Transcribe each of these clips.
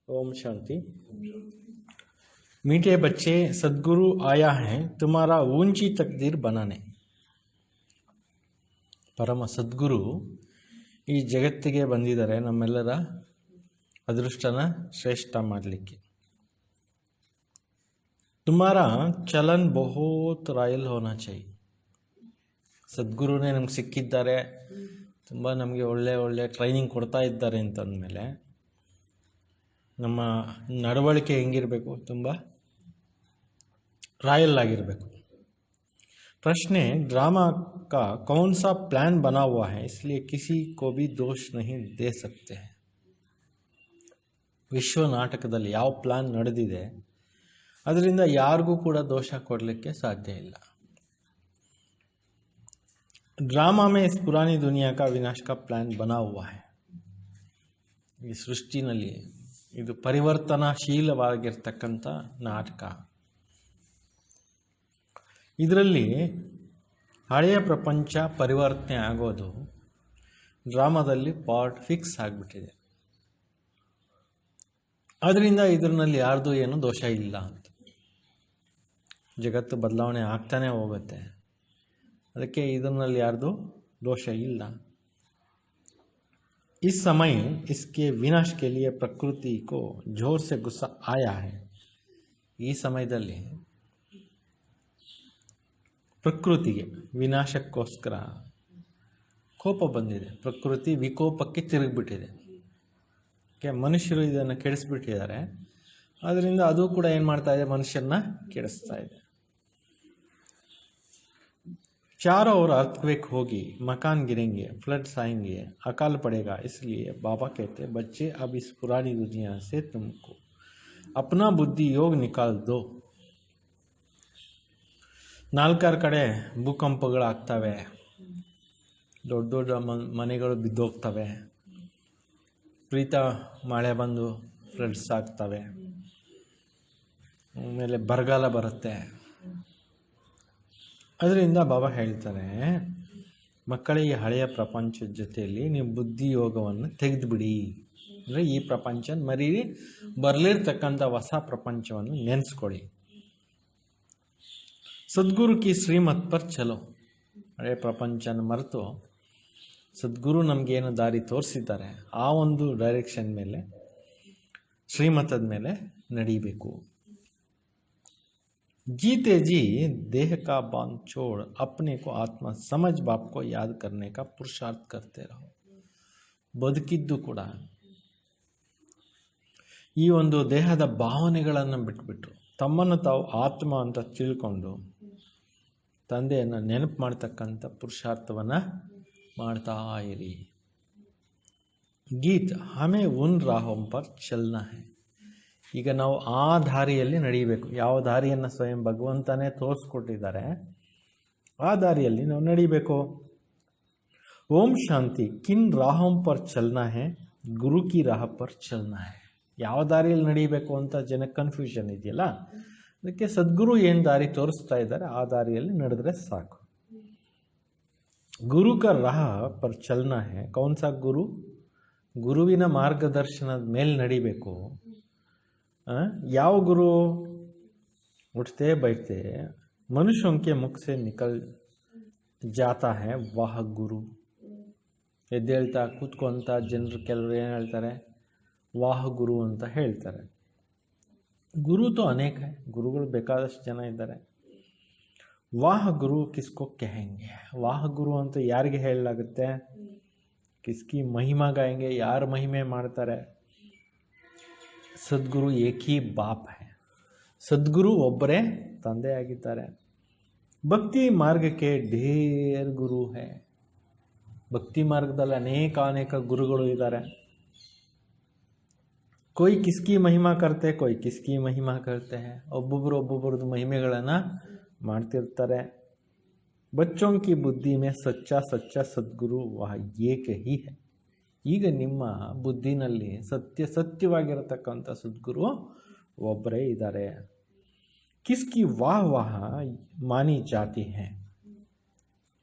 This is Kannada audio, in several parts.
ओम शांति। मीठे बच्चे, सद्गुरु आया है तुम्हारा ऊंची तकदीर बनाने। ಪರಮ ಸದ್ಗುರು ಈ ಜಗತ್ತಿಗೆ ಬಂದಿದ್ದಾರೆ ನಮ್ಮೆಲ್ಲರ ಅದೃಷ್ಟನ ಶ್ರೇಷ್ಠ ಮಾಡಲಿಕ್ಕೆ। तुम्हारा चलन बहुत रॉयल होना चाहिए। ಸದ್ಗುರುನೇ ನಮ್ಗೆ ಸಿಕ್ಕಿದ್ದಾರೆ, ತುಂಬ ನಮಗೆ ಒಳ್ಳೆ ಟ್ರೈನಿಂಗ್ ಕೊಡ್ತಾ ಇದ್ದಾರೆ ಅಂತಂದಮೇಲೆ ನಮ್ಮ ನಡವಳಿಕೆ ಹೆಂಗಿರಬೇಕು? ತುಂಬ ರಾಯಲ್ ಆಗಿರಬೇಕು। प्रश्न, ड्रामा का कौन सा प्लान बना हुआ है इसलिए किसी को भी दोष नहीं दे सकते हैं। ವಿಶ್ವ ನಾಟಕದಲ್ಲಿ ಯಾವ ಪ್ಲಾನ್ ನಡೆದಿದೆ ಅದರಿಂದ ಯಾರಿಗೂ ಕೂಡ ದೋಷ ಕೊಡಲಿಕ್ಕೆ ಸಾಧ್ಯ ಇಲ್ಲ। ड्रामा में इस पुरानी दुनिया का विनाश का प्लान बना हुआ है। ಈ ಸೃಷ್ಟಿನಲ್ಲಿ ಇದು ಪರಿವರ್ತನಾಶೀಲವಾಗಿರ್ತಕ್ಕಂಥ ನಾಟಕ। ಇದರಲ್ಲಿ ಹಳೆಯ ಪ್ರಪಂಚ ಪರಿವರ್ತನೆ ಆಗೋದು ಡ್ರಾಮಾದಲ್ಲಿ ಪಾರ್ಟ್ ಫಿಕ್ಸ್ ಆಗಿಬಿಟ್ಟಿದೆ। ಅದರಿಂದ ಇದರಲ್ಲಿ ಯಾರ್ದು ಏನು ದೋಷ ಇಲ್ಲ ಅಂತ। ಜಗತ್ತು ಬದಲಾವಣೆ ಆಗ್ತಾನೆ ಹೋಗುತ್ತೆ, ಅದಕ್ಕೆ ಇದರಲ್ಲಿ ಯಾರ್ದು ದೋಷ ಇಲ್ಲ। इस समय इसके विनाश के लिए प्रकृति को जोर से गुस्सा आया है। ಈ ಸಮಯದಲ್ಲಿ ಪ್ರಕೃತಿಗೆ ವಿನಾಶಕ್ಕೋಸ್ಕರ ಕೋಪ ಬಂದಿದೆ। ಪ್ರಕೃತಿ ವಿಕೋಪಕ್ಕೆ ತಿರುಗಿಬಿಟ್ಟಿದೆ। ಮನುಷ್ಯರು ಇದನ್ನು ಕೆಡಿಸ್ಬಿಟ್ಟಿದ್ದಾರೆ, ಅದರಿಂದ ಅದು ಕೂಡ ಏನು ಮಾಡ್ತಾ ಇದೆ? ಮನುಷ್ಯರನ್ನ ಕೆಡಿಸ್ತಾ ಇದೆ। चारों ओर अर्थक्वेक होगी, मकान गिरेंगे, फ्लड्स आएंगे, अकाल पड़ेगा। इसलिए बाबा कहते बच्चे अब इस पुरानी दुनिया से तुमको अपना बुद्धि योग निकाल दो। ನಾಲ್ಕಾರು ಕಡೆ ಭೂಕಂಪಗಳಾಗ್ತವೆ, ದೊಡ್ಡ ದೊಡ್ಡ ಮನೆಗಳು ಬಿದ್ದೋಗ್ತವೆ, ವಿಪರೀತ ಮಳೆ ಬಂದು ಫ್ಲಡ್ಸ್ ಆಗ್ತವೆ, ಆಮೇಲೆ ಬರಗಾಲ ಬರುತ್ತೆ। ಅದರಿಂದ ಬಾಬಾ ಹೇಳ್ತಾರೆ, ಮಕ್ಕಳಿಗೆ ಹಳೆಯ ಪ್ರಪಂಚದ ಜೊತೆಯಲ್ಲಿ ನೀವು ಬುದ್ಧಿ ಯೋಗವನ್ನು ತೆಗೆದುಬಿಡಿ। ಅಂದರೆ ಈ ಪ್ರಪಂಚ ಮರೀರಿ, ಬರಲಿರ್ತಕ್ಕಂಥ ಹೊಸ ಪ್ರಪಂಚವನ್ನು ನೆನೆಸ್ಕೊಳ್ಳಿ। ಸದ್ಗುರು ಕಿ ಶ್ರೀಮತ್ ಪರ್ ಚಲೋ। ಹಳೆಯ ಪ್ರಪಂಚನ ಮರೆತು ಸದ್ಗುರು ನಮಗೇನು ದಾರಿ ತೋರಿಸಿದ್ದಾರೆ ಆ ಒಂದು ಡೈರೆಕ್ಷನ್ ಮೇಲೆ, ಶ್ರೀಮತದ ಮೇಲೆ ನಡೀಬೇಕು। जीते जी देह का बांध छोड़ अपने को आत्मा समझ बाप को याद करने का पुरुषार्थ करते रहो। ಬದುಕಿದ್ದು ಕೂಡ ಈ ಒಂದು ದೇಹದ ಭಾವನೆಗಳನ್ನು ಬಿಟ್ಬಿಟ್ಟು ತಮ್ಮನ್ನು ತಾವು ಆತ್ಮ ಅಂತ ತಿಳ್ಕೊಂಡು ತಂದೆಯನ್ನು ನೆನಪು ಮಾಡ್ತಕ್ಕಂಥ ಪುರುಷಾರ್ಥವನ್ನು ಮಾಡ್ತಾ ಇರಿ। ಗೀತ್ ಹಮೇ ಉನ್ ರಾಹೋಂ ಪರ್ ಚಲ್ನಾ ಹೈ। ಈಗ ನಾವು ಆ ದಾರಿಯಲ್ಲಿ ನಡೀಬೇಕು। ಯಾವ ದಾರಿಯನ್ನು ಸ್ವಯಂ ಭಗವಂತನೇ ತೋರಿಸ್ಕೊಟ್ಟಿದ್ದಾರೆ ಆ ದಾರಿಯಲ್ಲಿ ನಾವು ನಡೀಬೇಕು। ಓಂ ಶಾಂತಿ, ಕಿನ್ ರಾಹೋಂ ಪರ್ ಚಲ್ನಾ ಹೈ, ಗುರು ಕಿ ರಾಹ ಪರ್ ಚಲ್ನಾ ಹೈ। ಯಾವ ದಾರಿಯಲ್ಲಿ ನಡೀಬೇಕು ಅಂತ ಜನಕ್ಕೆ ಕನ್ಫ್ಯೂಷನ್ ಇದೆಯಲ್ಲ, ಅದಕ್ಕೆ ಸದ್ಗುರು ಏನು ದಾರಿ ತೋರಿಸ್ತಾ ಇದ್ದಾರೆ ಆ ದಾರಿಯಲ್ಲಿ ನಡೆದ್ರೆ ಸಾಕು। ಗುರು ಕ ರಾಹ ಪರ್ ಚಲ್ನಾ ಹೈ, ಕೌನ್ ಸಾ ಗುರು? ಗುರುವಿನ ಮಾರ್ಗದರ್ಶನದ ಮೇಲೆ ನಡಿಬೇಕು। ಯಾವ ಗುರು? उठते बैठते मनुष्यों के मुख से निकल जाता है वह गुरु। ಎದ್ದೇಳ್ತಾ ಕೂತ್ಕೊಂತ ಜನರು ಕೆಲವರು ಏನು ಹೇಳ್ತಾರೆ? ವಾಹ ಗುರು ಅಂತ ಹೇಳ್ತಾರೆ। ಗುರು ತೋ ಅನೇಕ है, ಗುರುಗಳು ಬೇಕಾದಷ್ಟು ಜನ ಇದ್ದಾರೆ। ವಾಹ ಗುರು ಕಿಸ್ಕೋ ಕಹೆಂಗೆ? ವಾಹ ಗುರು ಅಂತ ಯಾರಿಗೆ ಹೇಳಲಾಗುತ್ತೆ? ಕಿಸ್ಕಿ ಮಹಿಮಾ ಗಾಯಂಗೆ? ಯಾರು ಮಹಿಮೆ ಮಾಡ್ತಾರೆ? ಸದ್ಗುರು ಏಕ್ ಹಿ ಬಾಪ್ है, ಸದ್ಗುರು ಒಬ್ಬರೇ ತಂದೆ ಆಗಿದ್ದಾರೆ। ಭಕ್ತಿ ಮಾರ್ಗಕ್ಕೆ ಢೇರ್ ಗುರು है, ಭಕ್ತಿ ಮಾರ್ಗದಲ್ಲಿ ಅನೇಕ ಗುರುಗಳು ಇದ್ದಾರೆ। कोई किसकी महिमा करते, कोई किसकी महिमा करते हैं। ಒಬ್ಬೊಬ್ಬರದ್ದು ಮಹಿಮೆಗಳನ್ನು ಮಾಡ್ತಿರ್ತಾರೆ। बच्चों की बुद्धि में सच्चा सद्गुरु वह एक ही है। ಈಗ ನಿಮ್ಮ ಬುದ್ಧಿನಲ್ಲಿ ಸತ್ಯವಾಗಿರತಕ್ಕಂಥ ಸದ್ಗುರು ಒಬ್ಬರೇ ಇದ್ದಾರೆ। ಕಿಸ್ಕಿ ವಾಹ್ ವಾಹ ಮಾನಿ ಜಾತಿ ಹೈ,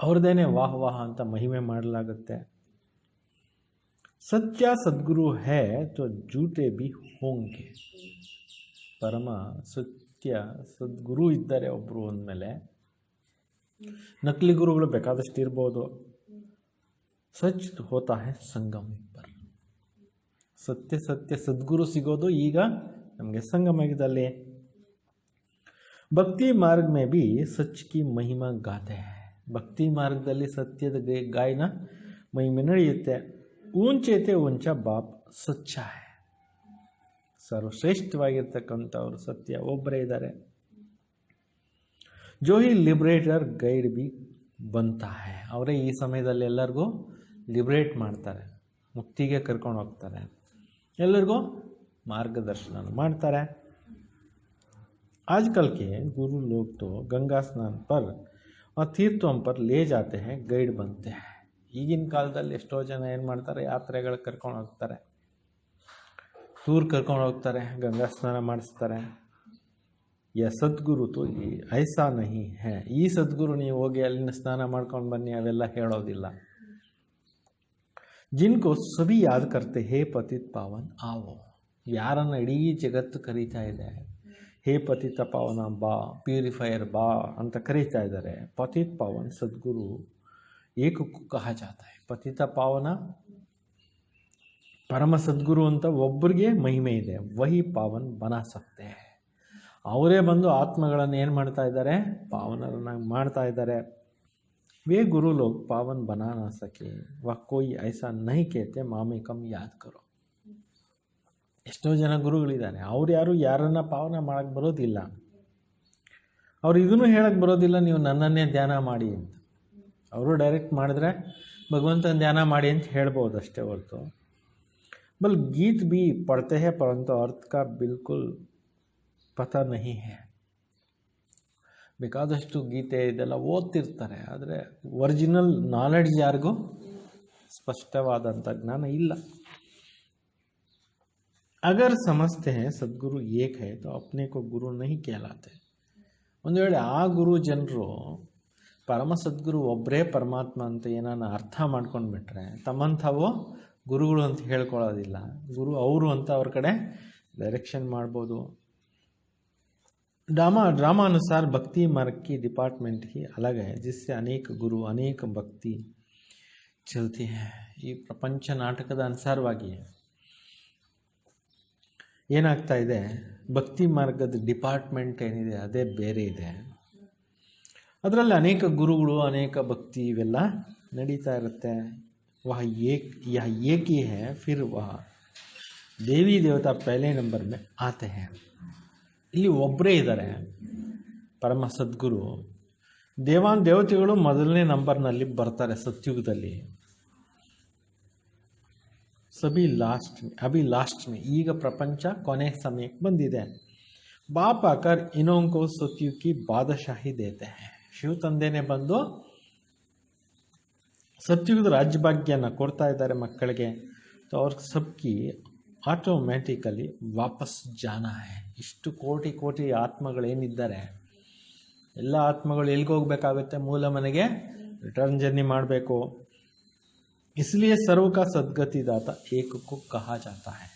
ಅವ್ರದ್ದೇನೆ ವಾಹ್ ವಾಹ ಅಂತ ಮಹಿಮೆ ಮಾಡಲಾಗುತ್ತೆ। सत्या सद्गुरु है तो झूठे भी होंगे. ಪರಮ ಸತ್ಯ ಸದ್ಗುರು ಇದ್ದಾರೆ ಒಬ್ಬರು ಅಂದಮೇಲೆ ನಕಲಿ ಗುರುಗಳು ಬೇಕಾದಷ್ಟು ಇರ್ಬೋದು. ಸಚ್ ಹೋತಾ ಹೈ ಸಂಗಮ ಪರ್. ಸತ್ಯ ಸತ್ಯ ಸದ್ಗುರು ಸಿಗೋದು ಈಗ ನಮಗೆ ಸಂಗಮದಲ್ಲಿ. ಭಕ್ತಿ ಮಾರ್ಗ ಮೇ ಬಿ ಸಚ್ ಕಿ ಮಹಿಮಾ ಗಾತೆ ಹೈ. ಭಕ್ತಿ ಮಾರ್ಗದಲ್ಲಿ ಸತ್ಯದ ಗಾಯನ ಮಹಿಮೆ ನಡೆಯುತ್ತೆ. ಊಂಚೇತೆ ಊಂಚ ಬಾಪ್ ಸಚ್ಚ ಹೈ. ಸರ್ವಶ್ರೇಷ್ಠವಾಗಿರ್ತಕ್ಕಂಥವ್ರು ಸತ್ಯ ಒಬ್ಬರೇ ಇದ್ದಾರೆ. ಜೋ ಹಿ ಲಿಬ್ರೇಟರ್ ಗೈಡ್ ಬಿ ಬಂತಾ ಹೈ. ಅವರೇ ಈ ಸಮಯದಲ್ಲಿ ಎಲ್ಲರಿಗೂ ಲಿಬ್ರೇಟ್ ಮಾಡ್ತಾರೆ, ಮುಕ್ತಿಗೆ ಕರ್ಕೊಂಡು ಹೋಗ್ತಾರೆ, ಎಲ್ಲರಿಗೂ ಮಾರ್ಗದರ್ಶನ ಮಾಡ್ತಾರೆ. आजकल के गुरु लोग तो गंगा स्नान पर और तीर्थों पर ले जाते हैं, ಗೈಡ್ बनते हैं. ಈಗಿನ ಕಾಲದಲ್ಲಿ ಎಷ್ಟೋ ಜನ ಏನು ಮಾಡ್ತಾರೆ, ಯಾತ್ರೆಗಳು ಕರ್ಕೊಂಡು ಹೋಗ್ತಾರೆ, ಟೂರ್ ಕರ್ಕೊಂಡು ಹೋಗ್ತಾರೆ, ಗಂಗಾ ಸ್ನಾನ ಮಾಡಿಸ್ತಾರೆ. ಯ ಸದ್ಗುರು ತೋ ಐಸಾ ನಹಿ ಹೈ. ಈ ಸದ್ಗುರು ನೀವು ಹೋಗಿ ಅಲ್ಲಿನ ಸ್ನಾನ ಮಾಡ್ಕೊಂಡು ಬನ್ನಿ ಅವೆಲ್ಲ ಹೇಳೋದಿಲ್ಲ. ಜಿನ್ಕೋ ಸಭಿ ಯಾದ್ ಕರ್ತೆ ಹೇ ಪತಿತ್ ಪಾವನ್ ಆವೋ. ಯಾರನ್ನ ಇಡೀ ಜಗತ್ತು ಕರೀತಾ ಇದೆ, ಹೇ ಪತಿತ ಪಾವನ ಬಾ, ಪ್ಯೂರಿಫೈಯರ್ ಬಾ ಅಂತ ಕರೀತಾ ಇದ್ದಾರೆ. ಪತಿತ್ ಪಾವನ್ ಸದ್ಗುರು ಏಕಕ್ಕೂ ಕಹ ಜಾತ ಹೈ. ಪತಿತ ಪಾವನ ಪರಮ ಸದ್ಗುರು ಅಂತ ಒಬ್ಬರಿಗೆ ಮಹಿಮೆ ಇದೆ. ವಹಿ ಪಾವನ್ ಬನಾ ಸಕ್ತೆ. ಅವರೇ ಬಂದು ಆತ್ಮಗಳನ್ನು ಏನು ಮಾಡ್ತಾ ಇದ್ದಾರೆ, ಪಾವನರನ್ನಾಗಿ ಮಾಡ್ತಾ ಇದ್ದಾರೆ. ವೇ ಗುರು ಲೋಗ್ ಪಾವನ್ ಬನಾ ನಾ ಸಕೆ ವಹ ಕೋಯಿ ಐಸಾ ನಹಿ ಕೇತೆ ಮಾಮೆ ಕಮ್ ಯಾದ್ ಕರೋ. ಎಷ್ಟೋ ಜನ ಗುರುಗಳಿದ್ದಾರೆ, ಅವ್ರು ಯಾರನ್ನ ಪಾವನ ಮಾಡಕ್ಕೆ ಬರೋದಿಲ್ಲ. ಅವ್ರು ಇದನ್ನು ಹೇಳಕ್ಕೆ ಬರೋದಿಲ್ಲ, ನೀವು ನನ್ನನ್ನೇ ಧ್ಯಾನ ಮಾಡಿ ಅಂತ. ಅವರು ಡೈರೆಕ್ಟ್ ಮಾಡಿದ್ರೆ ಭಗವಂತನ ಧ್ಯಾನ ಮಾಡಿ ಅಂತ ಹೇಳ್ಬೋದು ಅಷ್ಟೇ ಹೊರತು. ಬಲ್ ಗೀತ್ ಬಿ ಪಡ್ತೆ ಹೇ ಪರಂತು ಅರ್ಥ ಕಾ ಬಿಲ್ಕುಲ್ ಪತಾ ನಹಿ ಹೇ. ಬೇಕಾದಷ್ಟು ಗೀತೆ ಇದೆಲ್ಲ ಓದ್ತಿರ್ತಾರೆ, ಆದರೆ ಒರಿಜಿನಲ್ ನಾಲೆಡ್ಜ್ ಯಾರಿಗೂ ಸ್ಪಷ್ಟವಾದಂಥ ಜ್ಞಾನ ಇಲ್ಲ. अगर समझते हैं सदगुरु एक है तो अपने को गुरु नहीं कहलाते. ಒಂದು ವೇಳೆ ಆ ಗುರು ಜನರು ಪರಮ ಸದ್ಗುರು ಒಬ್ಬರೇ ಪರಮಾತ್ಮ ಅಂತ ಏನಾನ ಅರ್ಥ ಮಾಡ್ಕೊಂಡ್ಬಿಟ್ರೆ ತಮ್ಮಂಥವು ಗುರುಗಳು ಅಂತ ಹೇಳ್ಕೊಳ್ಳೋದಿಲ್ಲ. ಗುರು ಅವರು ಅಂತ ಅವ್ರ ಕಡೆ ಡೈರೆಕ್ಷನ್ ಮಾಡ್ಬೋದು. ड्रामानुसार भक्ति मार्ग की डिपार्टमेंट ही अलग है, जिससे अनेक गुरु अनेक भक्ति चलती है. ಈ ಪ್ರಪಂಚ ನಾಟಕದ ಅನುಸಾರವಾಗಿ ಏನಾಗ್ತಾ ಇದೆ, ಭಕ್ತಿ ಮಾರ್ಗದ ಡಿಪಾರ್ಟ್ಮೆಂಟ್ ಏನಿದೆ ಅದೇ ಬೇರೆ ಇದೆ. ಅದರಲ್ಲಿ ಅನೇಕ ಗುರುಗಳು, ಅನೇಕ ಭಕ್ತಿ ಇವೆಲ್ಲ ನಡೀತಾ ಇರುತ್ತೆ. ವಹ ಏಕ್ ಹಿ ಹೈ, ಫಿರ್ ವಹ ದೇವಿ ದೇವತಾ ಪಹಲೆ ನಂಬರ್ ಮೇ ಆತೆ ಹೈ. ಇಲ್ಲಿ ಒಬ್ಬರೇ ಇದ್ದಾರೆ ಪರಮ ಸದ್ಗುರು. ದೇವಾನ್ ದೇವತೆಗಳು ಮೊದಲನೇ ನಂಬರ್ನಲ್ಲಿ ಬರ್ತಾರೆ ಸತ್ಯುಗದಲ್ಲಿ. ಸಭಿ ಲಾಸ್ಟ್ ಮೇ ಈಗ ಪ್ರಪಂಚ ಕೊನೆ ಸಮಯಕ್ಕೆ ಬಂದಿದೆ. ಬಾಪ್ ಆಕರ್ ಇನೋಂಕೋ ಸತ್ಯುಗ ಕಿ ಬಾದಶಾಹಿ ದೇತೆ ಹೈ. ಶಿವ ತಂದೆನೇ ಬಂದು ಸತ್ಯುಗದ ರಾಜ್ಯಭಾಗ್ಯನ ಕೊಡ್ತಾ ಇದ್ದಾರೆ ಮಕ್ಕಳಿಗೆ. तो और सबकी ಆಟೋಮ್ಯಾಟಿಕಲಿ ವಾಪಸ್ ಜಾನ ಹೈ. ಇಷ್ಟು ಕೋಟಿ ಕೋಟಿ ಆತ್ಮಗಳೇನಿದ್ದಾರೆ ಎಲ್ಲ ಆತ್ಮಗಳು ಎಲ್ಲಿಗೆ ಹೋಗ್ಬೇಕಾಗುತ್ತೆ, ಮೂಲ ಮನೆಗೆ ರಿಟರ್ನ್ ಜರ್ನಿ ಮಾಡಬೇಕು. इसलिए सर्व का सद्गति दाता एक को कहा जाता है.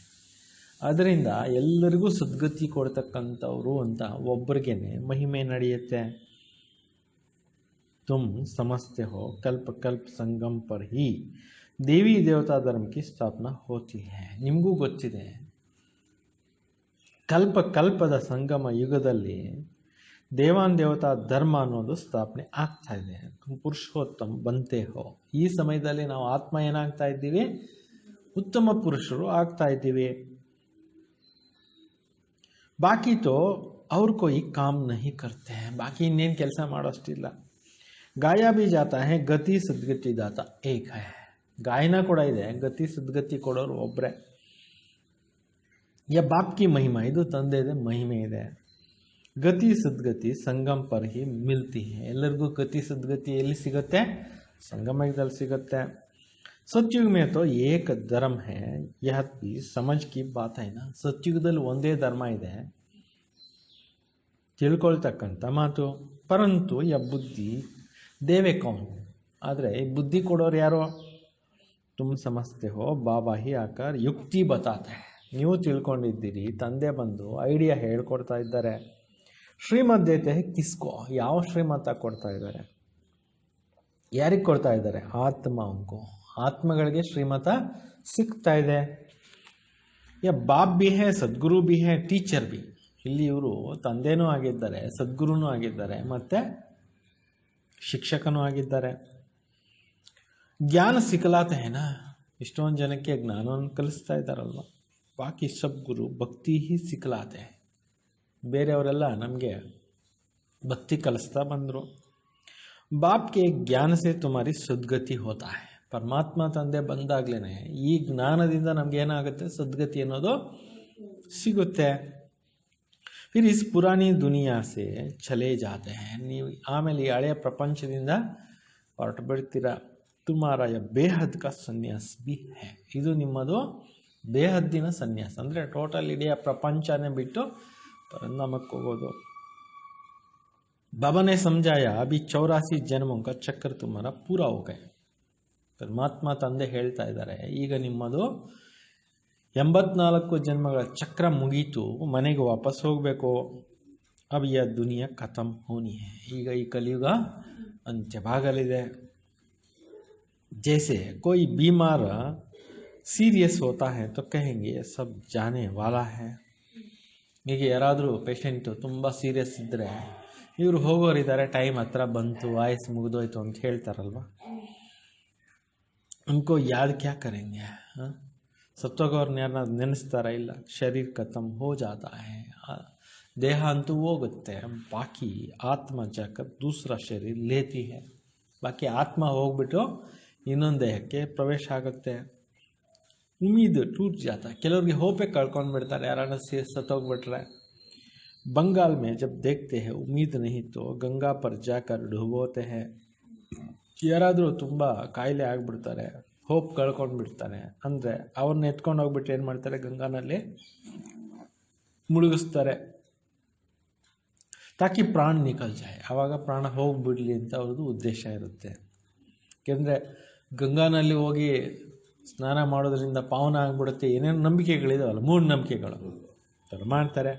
ಅದರಿಂದ ಎಲ್ಲರಿಗೂ ಸದ್ಗತಿ ಕೊಡ್ತಕ್ಕಂಥವ್ರು ಅಂತ ಒಬ್ಬರಿಗೇನೆ ಮಹಿಮೆ ನಡೆಯುತ್ತೆ. तुम समझते हो कल्प कल्प संगम पर ही देवी देवता धर्म की स्थापना होती है. ನಿಮಗೂ ಗೊತ್ತಿದೆ ಕಲ್ಪ ಕಲ್ಪದ ಸಂಗಮ ಯುಗದಲ್ಲಿ ದೇವಾನ್ ದೇವತಾ ಧರ್ಮ ಅನ್ನೋದು ಸ್ಥಾಪನೆ ಆಗ್ತಾ ಇದೆ. ಪುರುಷೋತ್ತಮ ಬಂತೆ ಹೋ. ಈ ಸಮಯದಲ್ಲಿ ನಾವು ಆತ್ಮ ಏನಾಗ್ತಾ ಇದ್ದೀವಿ, ಉತ್ತಮ ಪುರುಷರು ಆಗ್ತಾ ಇದ್ದೀವಿ. ಬಾಕಿ ತೋ ಅವ್ರ ಕೋಯಿ ಕಾಮ್ ನಹಿ ಕರ್ತೆ ಹೈ. ಬಾಕಿ ಇನ್ನೇನು ಕೆಲಸ ಮಾಡೋಷ್ಟಿಲ್ಲ. ಗಾಯ ಬಿ ಜಾತಾ ಹೈ, ಗತಿ ಸದ್ಗತಿ ದಾತ ಏಕ ಹೈ. ಗಾಯನ ಕೂಡ ಇದೆ, ಗತಿ ಸದ್ಗತಿ ಕೊಡೋರು ಒಬ್ಬರೇ. ಯ ಬಾಪ್ ಕಿ ಮಹಿಮಾ, ಇದು ತಂದೆದೆ ಮಹಿಮೆ ಇದೆ. ಗತಿ ಸದ್ಗತಿ ಸಂಗಮ್ ಪರ್ ಹಿ ಮಿಲ್ತಿ ಹೈ. ಎಲ್ಲರಿಗೂ ಗತಿ ಸದ್ಗತಿ ಎಲ್ಲಿ ಸಿಗುತ್ತೆ, ಸಂಗಮದಲ್ಲಿ ಸಿಗುತ್ತೆ. ಸತ್ಯುಗ ಮೇ ತೋ ಏಕ ಧರ್ಮ ಹೈ, ಯಹ ಭಿ ಸಮಜ್ ಕಿ ಬಾತ್ ಹೈ ನಾ. ಸತ್ಯುಗದಲ್ಲಿ ಒಂದೇ ಧರ್ಮ ಇದೆ, ತಿಳ್ಕೊಳ್ತಕ್ಕಂಥ ಮಾತು. ಪರಂತು ಯ ಬುದ್ಧಿ ದೇವೆ ಕೌನ್. ಆದರೆ ಈ ಬುದ್ಧಿ ಕೊಡೋರು ಯಾರೋ, तुम समझते हो बाबा ही आकर युक्ति बताते हैं ನೀವು ತಿಳ್ಕೊಂಡಿದ್ದೀರಿ ತಂದೆ ಬಂದು ಐಡಿಯಾ ಹೇಳ್ಕೊಡ್ತಾ ಇದ್ದಾರೆ ಶ್ರೀಮತ್ ದೇತೆ ಹೈ ಕಿಸ್ಕೋ ಯಾವ ಶ್ರೀಮತ ಕೊಡ್ತಾ ಇದ್ದಾರೆ ಯಾರಿಗೆ ಕೊಡ್ತಾ ಇದ್ದಾರೆ ಆತ್ಮಂಕು ಆತ್ಮಗಳಿಗೆ ಶ್ರೀಮತ ಸಿಗ್ತಾ ಇದೆ ಯಾ ಬಾಪ್ ಬಿ ಹೇ ಸದ್ಗುರು ಬಿ ಹೇ ಟೀಚರ್ ಬಿ ಇಲ್ಲಿ ಇವರು ತಂದೆನೂ ಆಗಿದ್ದಾರೆ ಸದ್ಗುರುನೂ ಆಗಿದ್ದಾರೆ ಮತ್ತೆ ಶಿಕ್ಷಕನೂ ಆಗಿದ್ದಾರೆ ಜ್ಞಾನ ಸಿಕ್ಕಲಾತೆ ಹೇನಾ ಇಷ್ಟೊಂದು ಜನಕ್ಕೆ ಜ್ಞಾನವನ್ನು ಕಲಿಸ್ತಾ ಇದ್ದಾರಲ್ವ ಬಾಕಿ ಸಬ್ ಗುರು ಭಕ್ತಿ ಹಿ ಸಿಕ್ಕಲಾತೆ ಬೇರೆಯವರೆಲ್ಲ ನಮಗೆ ಭಕ್ತಿ ಕಲಿಸ್ತಾ ಬಂದರು बाप के ज्ञान से तुम्हारी सद्गति होता है परमात्मा ತಂದೆ ಬಂದಾಗ್ಲೇನೆ ಈ ಜ್ಞಾನದಿಂದ ನಮಗೆ ಏನಾಗುತ್ತೆ ಸದ್ಗತಿ ಅನ್ನೋದು ಸಿಗುತ್ತೆ फिर इस पुरानी दुनिया से चले जाते हैं ನೀವು ಆಮೇಲೆ ಈ ಹಳೆಯ ಪ್ರಪಂಚದಿಂದ ಹೊರಟು ಬಿಡ್ತೀರಾ तुम्हारा यह बेहद का सन्यास भी है ಇದು ನಿಮ್ಮದು ಬೇಹದ್ದಿನ ಸನ್ಯಾಸ ಅಂದರೆ ಟೋಟಲ್ ಇಡೀ ಪ್ರಪಂಚನೇ ಬಿಟ್ಟು ಪರಧಾಮಕ್ಕೆ ಹೋಗೋದು बाबा ने समझाया अभी 84 जन्मों का चक्र तुम्हारा पूरा हो गया परमात्मा ತಂದೆ ಹೇಳ್ತಾ ಇದ್ದಾರೆ ಈಗ ನಿಮ್ಮದು 84 ಜನ್ಮಗಳ ಚಕ್ರ ಮುಗೀತು ಮನೆಗೆ ವಾಪಸ್ ಹೋಗಬೇಕು अब यह दुनिया खत्म होनी है ಈಗ ಈ ಕಲಿಯುಗ ಅಂತ್ಯವಾಗಲಿದೆ जैसे कोई बीमार सीरियस होता है तो कहेंगे सब जाने वाला है ಈಗ ಯಾರಾದರೂ ಪೇಷಂಟ್ ತುಂಬ ಸೀರಿಯಸ್ ಇದ್ದರೆ ಇವರು ಹೋಗೋರಿದ್ದಾರೆ ಟೈಮ್ ಹತ್ರ ಬಂತು ವಾಯ್ಸ್ ಮುಗಿದೋಯ್ತು ಅಂತ ಹೇಳ್ತಾರಲ್ವ उनको याद क्या करेंगे ಸತ್ತೋಗೋರ್ನ ಯಾರನ್ನ ನೆನೆಸ್ತಾರ ಇಲ್ಲ ಶರೀರ ಖತಮ್ ಹೋ ಜಾತಾ ಹೈ ದೇಹ ಅಂತೂ ಹೋಗುತ್ತೆ ಬಾಕಿ ಆತ್ಮ ಜಾಕರ್ ದೂಸರಾ ಶರೀರ ಲೇತಿ ಹೈ ಬಾಕಿ ಆತ್ಮ ಹೋಗ್ಬಿಟ್ಟು ಇನ್ನೊಂದು ದೇಹಕ್ಕೆ ಪ್ರವೇಶ ಆಗುತ್ತೆ ಉಮ್ಮೀದ್ ಟೂಟ್ ಜಾತಾ ಕೆಲವರಿಗೆ ಹೋಪೆ ಕಳ್ಕೊಂಡು ಬಿಡ್ತಾರೆ ಯಾರನ್ನ ಸತ್ತೋಗ್ಬಿಟ್ರೆ बंगाल में जब देखते हैं उम्मीद नहीं तो गंगा पर जाकर डुबोते हैं ಯಾರಾದರೂ ತುಂಬ ಕಾಯಿಲೆ ಆಗಿಬಿಡ್ತಾರೆ ಹೋಪ್ ಕಳ್ಕೊಂಡು ಬಿಡ್ತಾರೆ ಅಂದರೆ ಅವ್ರನ್ನ ಎತ್ಕೊಂಡು ಹೋಗ್ಬಿಟ್ಟು ಏನು ಮಾಡ್ತಾರೆ ಗಂಗಾನಲ್ಲಿ ಮುಳುಗಿಸ್ತಾರೆ ತಾಕಿ ಪ್ರಾಣ ನಿಕಲ್ ಜಾಯ್ ಆವಾಗ ಪ್ರಾಣ ಹೋಗ್ಬಿಡ್ಲಿ ಅಂತ ಅವ್ರದ್ದು ಉದ್ದೇಶ ಇರುತ್ತೆ ಯಾಕೆಂದರೆ ಗಂಗಾನಲ್ಲಿ ಹೋಗಿ ಸ್ನಾನ ಮಾಡೋದ್ರಿಂದ ಪಾವನ ಆಗಿಬಿಡುತ್ತೆ ಏನೇನು ನಂಬಿಕೆಗಳಿದಾವಲ್ಲ ಮೂಢನಂಬಿಕೆಗಳು ಮಾಡ್ತಾರೆ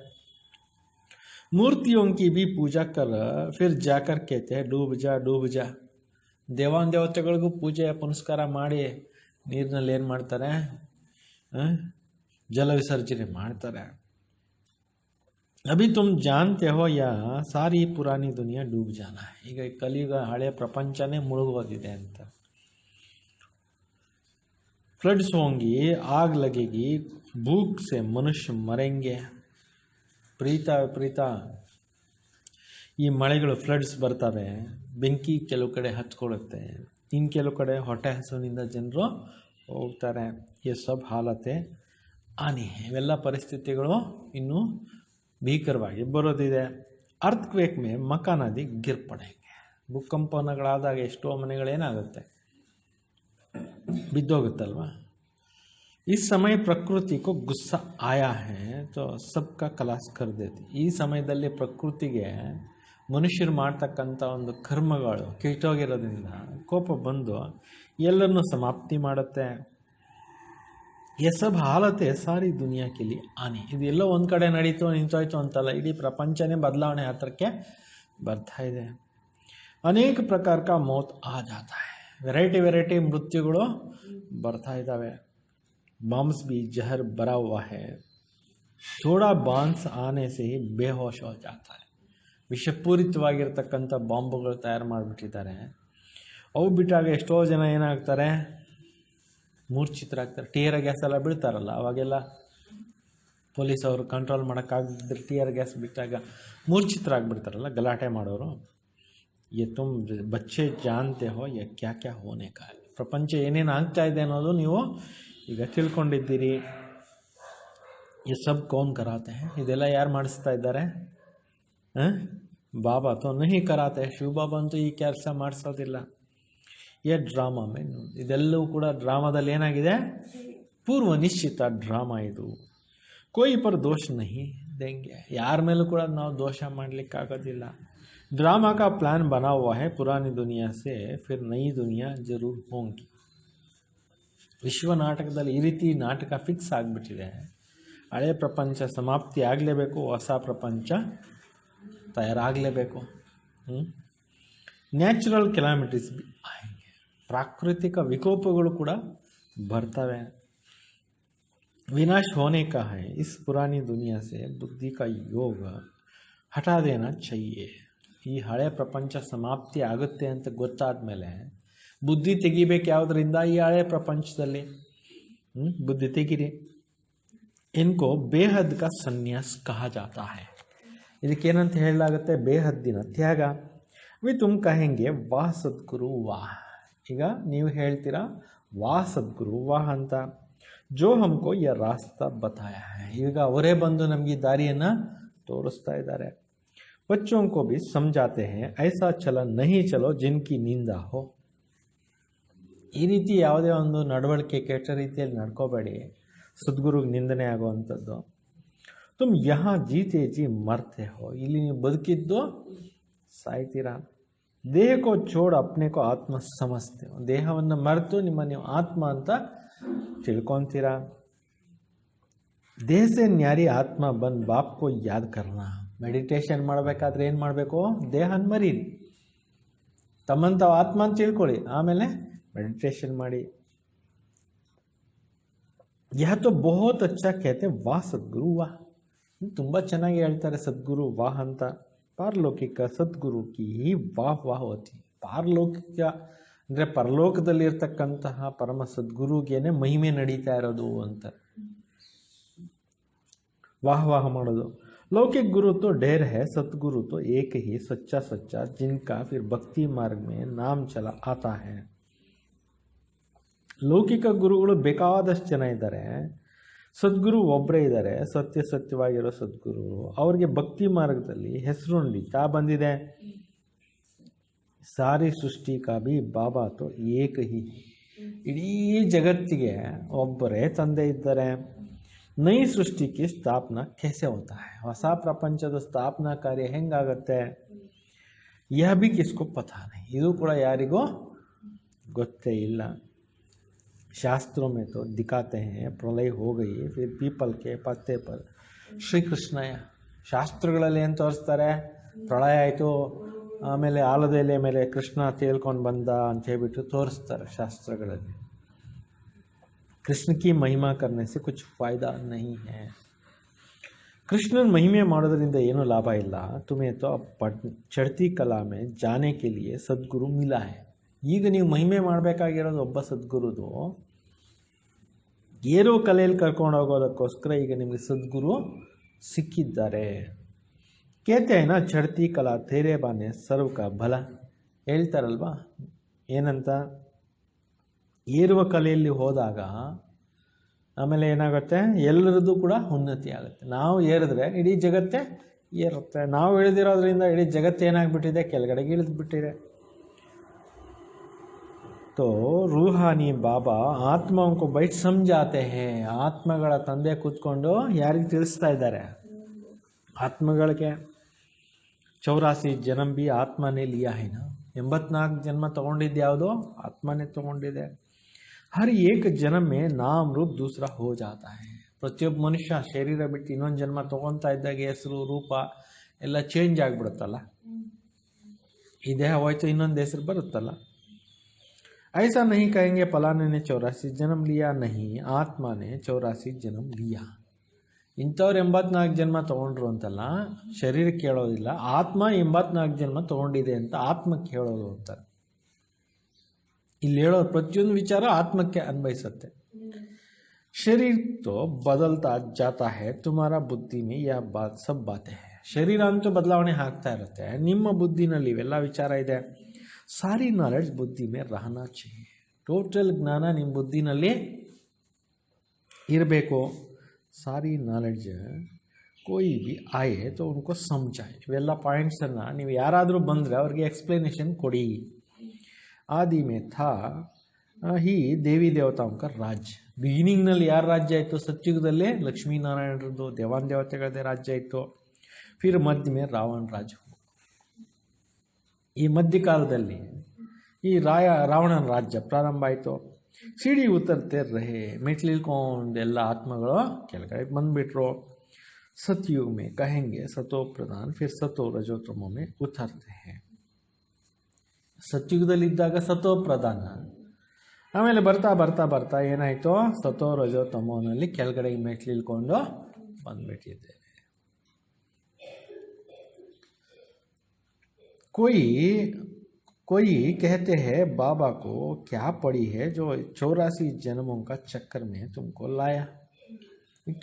मूर्तियों की भी पूजा कर फिर जाकर कहते हैं डूब जा देवान देवತೆಗಳಿಗೂ ಪೂಜೆ ಪುನಸ್ಕಾರ ಮಾಡಿ ನೀರಿನಲ್ಲಿ ಏನು ಮಾಡ್ತಾರೆ ಜಲ ವಿಸರ್ಜನೆ ಮಾಡ್ತಾರೆ अभी तुम जानते हो या सारी पुरानी दुनिया डूब जाना है ಈಗ ಕಲಿಯುಗ ಹಳೆಯ ಪ್ರಪಂಚನೇ ಮುಳುಗೋದಿದೆ ಅಂತ फ्लड्स होंगी आग लगेगी भूख से मनुष्य मरेंगे ವಿಪರೀತ ಈ ಮಳೆಗಳು ಫ್ಲಡ್ಸ್ ಬರ್ತವೆ ಬೆಂಕಿ ಕೆಲವು ಕಡೆ ಹತ್ಕೊಳ್ಳುತ್ತೆ ಇನ್ನು ಕೆಲವು ಕಡೆ ಹೊಟ್ಟೆ ಹಸುವಿನಿಂದ ಜನರು ಹೋಗ್ತಾರೆ ಈ ಸಬ್ ಹಾಲತೆ ಆನಿ ಇವೆಲ್ಲ ಪರಿಸ್ಥಿತಿಗಳು ಇನ್ನೂ ಭೀಕರವಾಗಿ ಬರೋದಿದೆ ಅರ್ಥಕ್ವೇಕ್ ಮೇ ಮಕಾನದಿ ಗಿರ್ಪಡೆಂಗೆ ಭೂಕಂಪನಗಳಾದಾಗ ಎಷ್ಟೋ ಮನೆಗಳೇನಾಗುತ್ತೆ ಬಿದ್ದೋಗುತ್ತಲ್ವ इस समय प्रकृति को गुस्सा आया है तो सबका कलास कर देती ಈ ಸಮಯದಲ್ಲಿ ಪ್ರಕೃತಿಗೆ ಮನುಷ್ಯರು ಮಾಡ್ತಕ್ಕಂಥ ಒಂದು ಕರ್ಮಗಳು ಕೆಟ್ಟೋಗಿರೋದ್ರಿಂದ ಕೋಪ ಬಂದು ಎಲ್ಲರನ್ನೂ ಸಮಾಪ್ತಿ ಮಾಡುತ್ತೆ ये सब हालत है सारी दुनिया के लिए आनी ಇದೆಲ್ಲ ಒಂದು ಕಡೆ ನಡೀತು ನಿಂತೋಯ್ತು ಅಂತಲ್ಲ ಇಡೀ ಪ್ರಪಂಚನೇ ಬದಲಾವಣೆ ಹತ್ರಕ್ಕೆ ಬರ್ತಾ ಇದೆ ಅನೇಕ ಪ್ರಕಾರ का मौत आ जाता है ವೆರೈಟಿ ಮೃತ್ಯುಗಳು ಬರ್ತಾ ಇದ್ದಾವೆ बॉम्ब्स भी जहर भरा हुआ है थोड़ा बांस आने से ही बेहोश हो जाता है ವಿಷಪೂರಿತವಾಗಿರ್ತಕ್ಕಂಥ ಬಾಂಬುಗಳು ತಯಾರು ಮಾಡಿಬಿಟ್ಟಿದ್ದಾರೆ ಅವು ಬಿಟ್ಟಾಗ ಎಷ್ಟೋ ಜನ ಏನಾಗ್ತಾರೆ ಮೂರ್ಛಿತರಾಗ್ತಾರೆ ಟಿಯರ್ ಗ್ಯಾಸ್ ಎಲ್ಲ ಬಿಡ್ತಾರಲ್ಲ ಅವಾಗೆಲ್ಲ ಪೊಲೀಸ್ ಅವರು ಕಂಟ್ರೋಲ್ ಮಾಡೋಕ್ಕಾಗದಿದ್ರೆ ಟಿಯರ್ ಗ್ಯಾಸ್ ಬಿಟ್ಟಾಗ ಮೂರ್ಛಿತರಾಗ್ಬಿಡ್ತಾರಲ್ಲ ಗಲಾಟೆ ಮಾಡೋರು ये तुम बच्चे जानते हो ये क्या क्या होने का है ಪ್ರಪಂಚ ಏನೇನು ಆಗ್ತಾ ಇದೆ ಅನ್ನೋದು ನೀವು ಈಗ ತಿಳ್ಕೊಂಡಿದ್ದೀರಿ ये सब कौन कराते हैं ಇದೆಲ್ಲ ಯಾರು ಮಾಡಿಸ್ತಾ ಇದ್ದಾರೆ ಬಾಬಾ तो नहीं कराते ಶಿವ ಬಾಬಾ ಅಂತೂ ಈ ಕೆಲಸ ಮಾಡಿಸೋದಿಲ್ಲ ये ड्रामा में ಇದೆಲ್ಲವೂ ಕೂಡ ಡ್ರಾಮಾದಲ್ಲಿ ಏನಾಗಿದೆ ಪೂರ್ವ ನಿಶ್ಚಿತ ಡ್ರಾಮಾ ಇದು कोई पर दोष नहीं देंगे ಯಾರ ಮೇಲೂ ಕೂಡ ನಾವು ದೋಷ ಮಾಡಲಿಕ್ಕಾಗೋದಿಲ್ಲ ड्रामा का प्लान बना हुआ है पुरानी दुनिया से फिर नई दुनिया जरूर होंगी ವಿಶ್ವ ನಾಟಕದಲ್ಲಿ ಈ ರೀತಿ ನಾಟಕ ಫಿಕ್ಸ್ ಆಗಿಬಿಟ್ಟಿದೆ. ಹಳೆ ಪ್ರಪಂಚ ಸಮಾಪ್ತಿ ಆಗಲೇಬೇಕು, ಹೊಸ ಪ್ರಪಂಚ ತಯಾರಾಗಲೇಬೇಕು. ನ್ಯಾಚುರಲ್ ಕೆಲಾಮಿಟೀಸ್, ಪ್ರಾಕೃತಿಕ ವಿಕೋಪಗಳು ಕೂಡ ಬರ್ತವೆ. विनाश होने का है, इस पुरानी दुनिया से बुद्धि का योग हटा देना चाहिए. ಈ ಹಳೆ ಪ್ರಪಂಚ ಸಮಾಪ್ತಿ ಆಗುತ್ತೆ ಅಂತ ಗೊತ್ತಾದ ಮೇಲೆ ಬುದ್ಧಿ ತೆಗಿಬೇಕು ಯಾವುದರಿಂದ? ಈ ಹಳೆ ಪ್ರಪಂಚದಲ್ಲಿ ಬುದ್ಧಿ ತೆಗಿರಿ. ಇನ್ಕೋ ಬೇಹದ್ ಕಾ ಸನ್ಯಾಸ್ ಕಹಾ ಜಾತಾ ಹೈ. ಇದಕ್ಕೇನಂತ ಹೇಳಲಾಗುತ್ತೆ? ಬೇಹದ್ದಿನ ತ್ಯಾಗ. ವಿ ತುಮ್ ಕಹೆಂಗೆ ವಾಹ್ ಸದ್ಗುರು ವಾಹ್. ಈಗ ನೀವು ಹೇಳ್ತೀರಾ ವಾಹ್ ಸದ್ಗುರು ವಾಹ್ ಅಂತ. ಜೋ ಹಮ್ಕೋ ಯ ರಾಸ್ತಾ ಬತಾಯ ಹೈ. ಈಗ ಅವರೇ ಬಂದು ನಮಗೆ ದಾರಿಯನ್ನು ತೋರಿಸ್ತಾ ಇದ್ದಾರೆ. ಬಚ್ಚೋಂ ಕೋ ಭಿ ಸಮझाते हैं ऐसा चलन नहीं चलो जिनकी निंदा हो. ಈ ರೀತಿ ಯಾವುದೇ ಒಂದು ನಡವಳಿಕೆ ಕೆಟ್ಟ ರೀತಿಯಲ್ಲಿ ನಡ್ಕೋಬೇಡಿ, ಸದ್ಗುರುಗೆ ನಿಂದನೆ ಆಗುವಂಥದ್ದು. ತುಮ್ ಯಹಾ ಜೀತೆ ಜಿ ಮರ್ತೆ ಹೋ. ಇಲ್ಲಿ ನೀವು ಬದುಕಿದ್ದು ಸಾಯ್ತೀರಾ. ದೇಹಕ್ಕೋ ಚೋಡ್ ಅಪ್ನೆಕೋ ಆತ್ಮ ಸಮಸ್ತೆ ಹೋ. ದೇಹವನ್ನು ಮರೆತು ನಿಮ್ಮ ನೀವು ಆತ್ಮ ಅಂತ ತಿಳ್ಕೊತೀರಾ. ದೇಹ ಸೆ ನ್ಯಾರಿ ಆತ್ಮ ಬಂದ್ ಬಾಪ್ಕೋ ಯಾದ್ ಕರ್ನಾ. ಮೆಡಿಟೇಷನ್ ಮಾಡಬೇಕಾದ್ರೆ ಏನು ಮಾಡಬೇಕು? ದೇಹನ ಮರೀರಿ, ತಮ್ಮಂತ ಆತ್ಮ ಅಂತ ತಿಳ್ಕೊಳ್ಳಿ, ಆಮೇಲೆ ಮೆಡಿಟೇಷನ್ ಮಾಡಿ. ಯಹ ತೋ ಬಹುತ್ ಅಚ್ಚಾ कहते ವಾಹ್ ಸದ್ಗುರು ವಾಹ್. ತುಂಬ ಚೆನ್ನಾಗಿ ಹೇಳ್ತಾರೆ ಸದ್ಗುರು ವಾಹ್ ಅಂತ. ಪಾರಲೌಕಿಕ ಸದ್ಗುರು ಕಿ ವಾಹ್ ವಾಹ್ ಹೋತಿ. ಪಾರಲೌಕಿಕ ಅಂದರೆ ಪರಲೋಕದಲ್ಲಿರ್ತಕ್ಕಂತಹ ಪರಮ ಸದ್ಗುರುಗೇನೆ ಮಹಿಮೆ ನಡೀತಾ ಇರೋದು ಅಂತ ವಾಹ್ ವಾಹ್ ಮಾಡೋದು. लौकिक गुरु तो ढेर है, सतगुरु तो एक ही सच्चा सच्चा जिनका फिर भक्ति मार्ग में नाम चला आता है. ಲೌಕಿಕ ಗುರುಗಳು ಬೇಕಾದಷ್ಟು ಜನ ಇದ್ದಾರೆ, ಸದ್ಗುರು ಒಬ್ಬರೇ ಇದ್ದಾರೆ, ಸತ್ಯವಾಗಿರೋ ಸದ್ಗುರು. ಅವ್ರಿಗೆ ಭಕ್ತಿ ಮಾರ್ಗದಲ್ಲಿ ಹೆಸರು ನಡೀತಾ ಬಂದಿದೆ. ಸಾರಿ ಸೃಷ್ಟಿ ಕಾ ಭಿ ಬಾಬಾ ತೋ ಏಕ ಹಿ. ಇಡೀ ಜಗತ್ತಿಗೆ ಒಬ್ಬರೇ ತಂದೆ ಇದ್ದಾರೆ. ನೈ ಸೃಷ್ಟಿಗೆ ಸ್ಥಾಪನಾ कैसे होता है. ಹೊಸ ಪ್ರಪಂಚದ ಸ್ಥಾಪನಾ ಕಾರ್ಯ ಹೆಂಗಾಗತ್ತೆ? ಯಹ ಭಿ ಕಿಸ್ಕೋ ಪತಾ ನಹೀ. ಇದು ಕೂಡ ಯಾರಿಗೂ ಗೊತ್ತೇ ಇಲ್ಲ. शास्त्रों में तो दिखाते हैं प्रलय हो गई फिर पीपल के पत्ते पर श्री कृष्ण. ಶಾಸ್ತ್ರಗಳಲ್ಲಿ ಏನು ತೋರಿಸ್ತಾರೆ? ಪ್ರಳಯ ಆಯಿತು, ಆಮೇಲೆ ಆಲದ ಎಲೆ ಮೇಲೆ ಕೃಷ್ಣ ತೇಲ್ಕೊಂಡು ಬಂದ ಅಂತ ಹೇಳ್ಬಿಟ್ಟು ತೋರಿಸ್ತಾರೆ ಶಾಸ್ತ್ರಗಳಲ್ಲಿ. कृष्ण की महिमा करने से कुछ फायदा नहीं है. कृष्णन महिमे ಮಾಡೋದ್ರಿಂದ ಏನು ಲಾಭ ಇಲ್ಲ. तुम्हें तो चढ़ती कला में जाने के लिए सद्गुरु मिला है. ಈಗ ನೀವು ಮಹಿಮೆ ಮಾಡಬೇಕಾಗಿರೋದು ಒಬ್ಬ ಸದ್ಗುರುದು. ಏರೋ ಕಲೆಯಲ್ಲಿ ಕರ್ಕೊಂಡು ಹೋಗೋದಕ್ಕೋಸ್ಕರ ಈಗ ನಿಮಗೆ ಸದ್ಗುರು ಸಿಕ್ಕಿದ್ದಾರೆ. ಕೇತೇನ ಚಡ್ತಿ ಕಲಾ ತೇರೆ ಬಾನೆ ಸರ್ವ ಕಾ ಬಲ. ಹೇಳ್ತಾರಲ್ವಾ ಏನಂತ? ಏರುವ ಕಲೆಯಲ್ಲಿ ಹೋದಾಗ ಆಮೇಲೆ ಏನಾಗುತ್ತೆ? ಎಲ್ಲರದ್ದು ಕೂಡ ಉನ್ನತಿ ಆಗುತ್ತೆ. ನಾವು ಏರಿದ್ರೆ ಇಡೀ ಜಗತ್ತೇ ಏರುತ್ತೆ. ನಾವು ಇಳಿದಿರೋದ್ರಿಂದ ಇಡೀ ಜಗತ್ತು ಏನಾಗ್ಬಿಟ್ಟಿದೆ? ಕೆಳಗಡೆಗೆ ಇಳಿದ್ಬಿಟ್ಟಿದೆ. तो रूहानी बाबा आत्माओं को बैठ समझाते हैं. ಆತ್ಮಗಳ ತಂದೆ ಕೂತ್ಕೊಂಡು ಯಾರಿಗೆ ತಿಳಿಸ್ತಾ ಇದ್ದಾರೆ? ಆತ್ಮಗಳಿಗೆ. 84 ಜನ್ಮ भी आत्मा ने लिया है ना. 84 ಜನ್ಮ ತಗೊಂಡಿದ್ದು ಯಾವುದು? ಆತ್ಮನೇ ತಗೊಂಡಿದೆ. हर एक जन्म में नाम रूप दूसरा हो जाता है. ಪ್ರತಿಯೊಬ್ಬ ಮನುಷ್ಯ ಶರೀರ ಬಿಟ್ಟು ಇನ್ನೊಂದು ಜನ್ಮ ತಗೊಂತಾ ಇದ್ದಾಗ ಹೆಸರು ರೂಪ ಎಲ್ಲ ಚೇಂಜ್ ಆಗಿಬಿಡುತ್ತಲ್ಲ. ಈ ದೇಹ ಹೋಯ್ತು, ಇನ್ನೊಂದು ಹೆಸರು ಬರುತ್ತಲ್ಲ. ऐसा नहीं कहेंगे फलाने ने 84 जन्म लिया. नहीं, आत्मा ने 84 जन्म लिया. ಇಂಥವ್ರು 84 ಜನ್ಮ ತಗೊಂಡ್ರು ಅಂತಲ್ಲ, ಶರೀರಕ್ಕೆ ಹೇಳೋದಿಲ್ಲ. ಆತ್ಮ 84 ಜನ್ಮ ತಗೊಂಡಿದೆ ಅಂತ ಆತ್ಮಕ್ಕೆ ಹೇಳೋದು ಅಂತಾರೆ. ಇಲ್ಲಿ ಹೇಳೋ ಪ್ರತಿಯೊಂದು ವಿಚಾರ ಆತ್ಮಕ್ಕೆ ಅನ್ವಯಿಸುತ್ತೆ. ಶರೀರ तो बदलता जाता है, तुम्हारा बुद्धि में यह बात सब बातें हैं. ಶರೀರ ಅಂತೂ ಬದಲಾವಣೆ ಆಗ್ತಾ ಇರುತ್ತೆ, ನಿಮ್ಮ ಬುದ್ಧಿನಲ್ಲಿ ಇವೆಲ್ಲ ವಿಚಾರ ಇದೆ. सारी नॉलेज बुद्धि में रहना चाहिए. टोटल ज्ञान ನಿಮ್ಮ ಬುದ್ಧಿನಲ್ಲಿ ಇರಬೇಕು. सारी नॉलेज कोई भी आए तो उनको समझाए. ಇವೆಲ್ಲ ಪಾಯಿಂಟ್ಸನ್ನು ನೀವು ಯಾರಾದರೂ ಬಂದರೆ ಅವ್ರಿಗೆ ಎಕ್ಸ್ಪ್ಲನೇಷನ್ ಕೊಡಿ. आदि में था ही देवी देवताओं का राज्य. ಬಿಗಿನಿಂಗ್ನಲ್ಲಿ ಯಾರ ರಾಜ್ಯ ಇತ್ತು? ಸತ್ಯುಗದಲ್ಲೇ ಲಕ್ಷ್ಮೀನಾರಾಯಣರದ್ದು ದೇವಾನ್ ದೇವತೆಗಳದೇ ರಾಜ್ಯ ಇತ್ತು. फिर मध्य में रावण राज्य. ಈ ಮಧ್ಯಕಾಲದಲ್ಲಿ ಈ ರಾವಣನ ರಾಜ್ಯ ಪ್ರಾರಂಭ ಆಯಿತು. ಸಿಡಿ ಉತ್ತರ್ತೆ ರಹೆ, ಮೆಟ್ಲಿಲ್ಕೊಂಡು ಎಲ್ಲ ಆತ್ಮಗಳು ಕೆಳಗಡೆ ಬಂದ್ಬಿಟ್ರು. सतयुग में कहेंगे सतो प्रधान, फिर सतो रजोतमो में उतरते हैं. ಸತ್ಯುಗದಲ್ಲಿದ್ದಾಗ ಸತೋ ಪ್ರಧಾನ, ಆಮೇಲೆ ಬರ್ತಾ ಬರ್ತಾ ಬರ್ತಾ ಏನಾಯ್ತು, ಸತೋ ರಜೋ ತಮೋನಲ್ಲಿ ಕೆಳಗಡೆ ಮೆಟ್ಲಿಲ್ಕೊಂಡು ಬಂದ್ಬಿಟ್ಟಿದ್ದೇವೆ. कोई कहते हैं बाबा को क्या पड़ी है जो 84 जन्मों का चक्कर में तुमको लाया.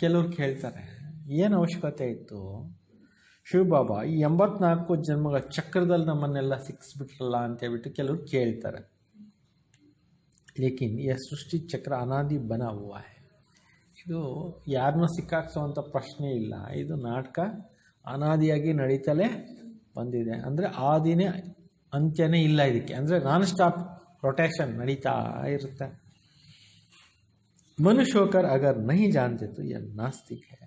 ಕೆಲವ್ರು ಕೇಳ್ತಾರೆ, ಏನು ಅವಶ್ಯಕತೆ ಇತ್ತು ಶಿವಬಾಬಾ ಈ 84 ಜನ್ಮಗಳ ಚಕ್ರದಲ್ಲಿ ನಮ್ಮನ್ನೆಲ್ಲ ಸಿಕ್ಕಿಸ್ಬಿಟ್ರಲ್ಲ ಅಂತ ಹೇಳ್ಬಿಟ್ಟು ಕೆಲವ್ರು ಕೇಳ್ತಾರೆ. ಲೇಕಿನ್ ಈ ಸೃಷ್ಟಿ ಚಕ್ರ ಅನಾದಿ ಬನ ಹುವಾ ಹೈ. ಇದು ಯಾರನ್ನೂ ಸಿಕ್ಕಾಕ್ಸೋವಂಥ ಪ್ರಶ್ನೆ ಇಲ್ಲ. ಇದು ನಾಟಕ ಅನಾದಿಯಾಗಿ ನಡೀತಲೇ ಬಂದಿದೆ. ಅಂದರೆ ಆದಿನೇ ಅಂತ್ಯನೇ ಇಲ್ಲ ಇದಕ್ಕೆ. ಅಂದರೆ ನಾನ್ ಸ್ಟಾಪ್ ರೊಟೇಷನ್ ನಡೀತಾ ಇರುತ್ತೆ. ಮನುಷ್ಯ ಹೋಕರ್ ಅಗರ್ ನಹಿ ಜಾನ್ತೆ ತೋ ಯಹ ನಾಸ್ತಿಕ್ ಹೈ.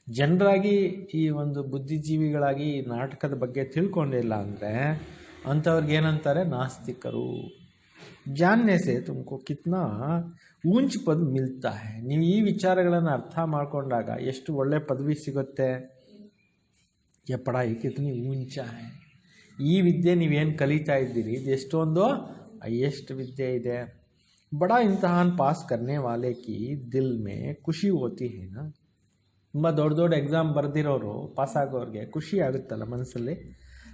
ಜನರಾಗಿ ಈ ಒಂದು ಬುದ್ಧಿಜೀವಿಗಳಾಗಿ ಈ ನಾಟಕದ ಬಗ್ಗೆ ತಿಳ್ಕೊಂಡಿಲ್ಲ ಅಂದರೆ ಅಂಥವ್ರಿಗೆ ಏನಂತಾರೆ, ನಾಸ್ತಿಕರು. ಜಾನ್ನೆ ಸೆ ತುಮಕೋ ಕಿತ್ನಾ ಊಂಚ್ ಪದ ಮಿಲ್ತಾ ಹೈ. ನೀವು ಈ ವಿಚಾರಗಳನ್ನು ಅರ್ಥ ಮಾಡ್ಕೊಂಡಾಗ ಎಷ್ಟು ಒಳ್ಳೆ ಪದವಿ ಸಿಗುತ್ತೆ. ಯ ಪಢಾಯಿ ಕಿತ್ನಿ ಊಂಚಾ ಹೈ. ಈ ವಿದ್ಯೆ ನೀವೇನು ಕಲಿತಾ ಇದ್ದೀರಿ ಇದು ಎಷ್ಟೊಂದು ಹೈಯೆಸ್ಟ್ ವಿದ್ಯೆ ಇದೆ. ಬಡಾ ಇಮ್ತಿಹಾನ್ ಪಾಸ್ ಕರ್ನೆ ವಾಲೆ ಕಿ ದಿಲ್ ಮೇ ಖುಷಿ ಹೋತಿ ಹೈ ನಾ. ತುಂಬ ದೊಡ್ಡ ದೊಡ್ಡ ಎಕ್ಸಾಮ್ ಬರೆದಿರೋರು ಪಾಸ್ ಆಗೋರಿಗೆ ಖುಷಿ ಆಗುತ್ತಲ್ಲ ಮನಸ್ಸಲ್ಲಿ.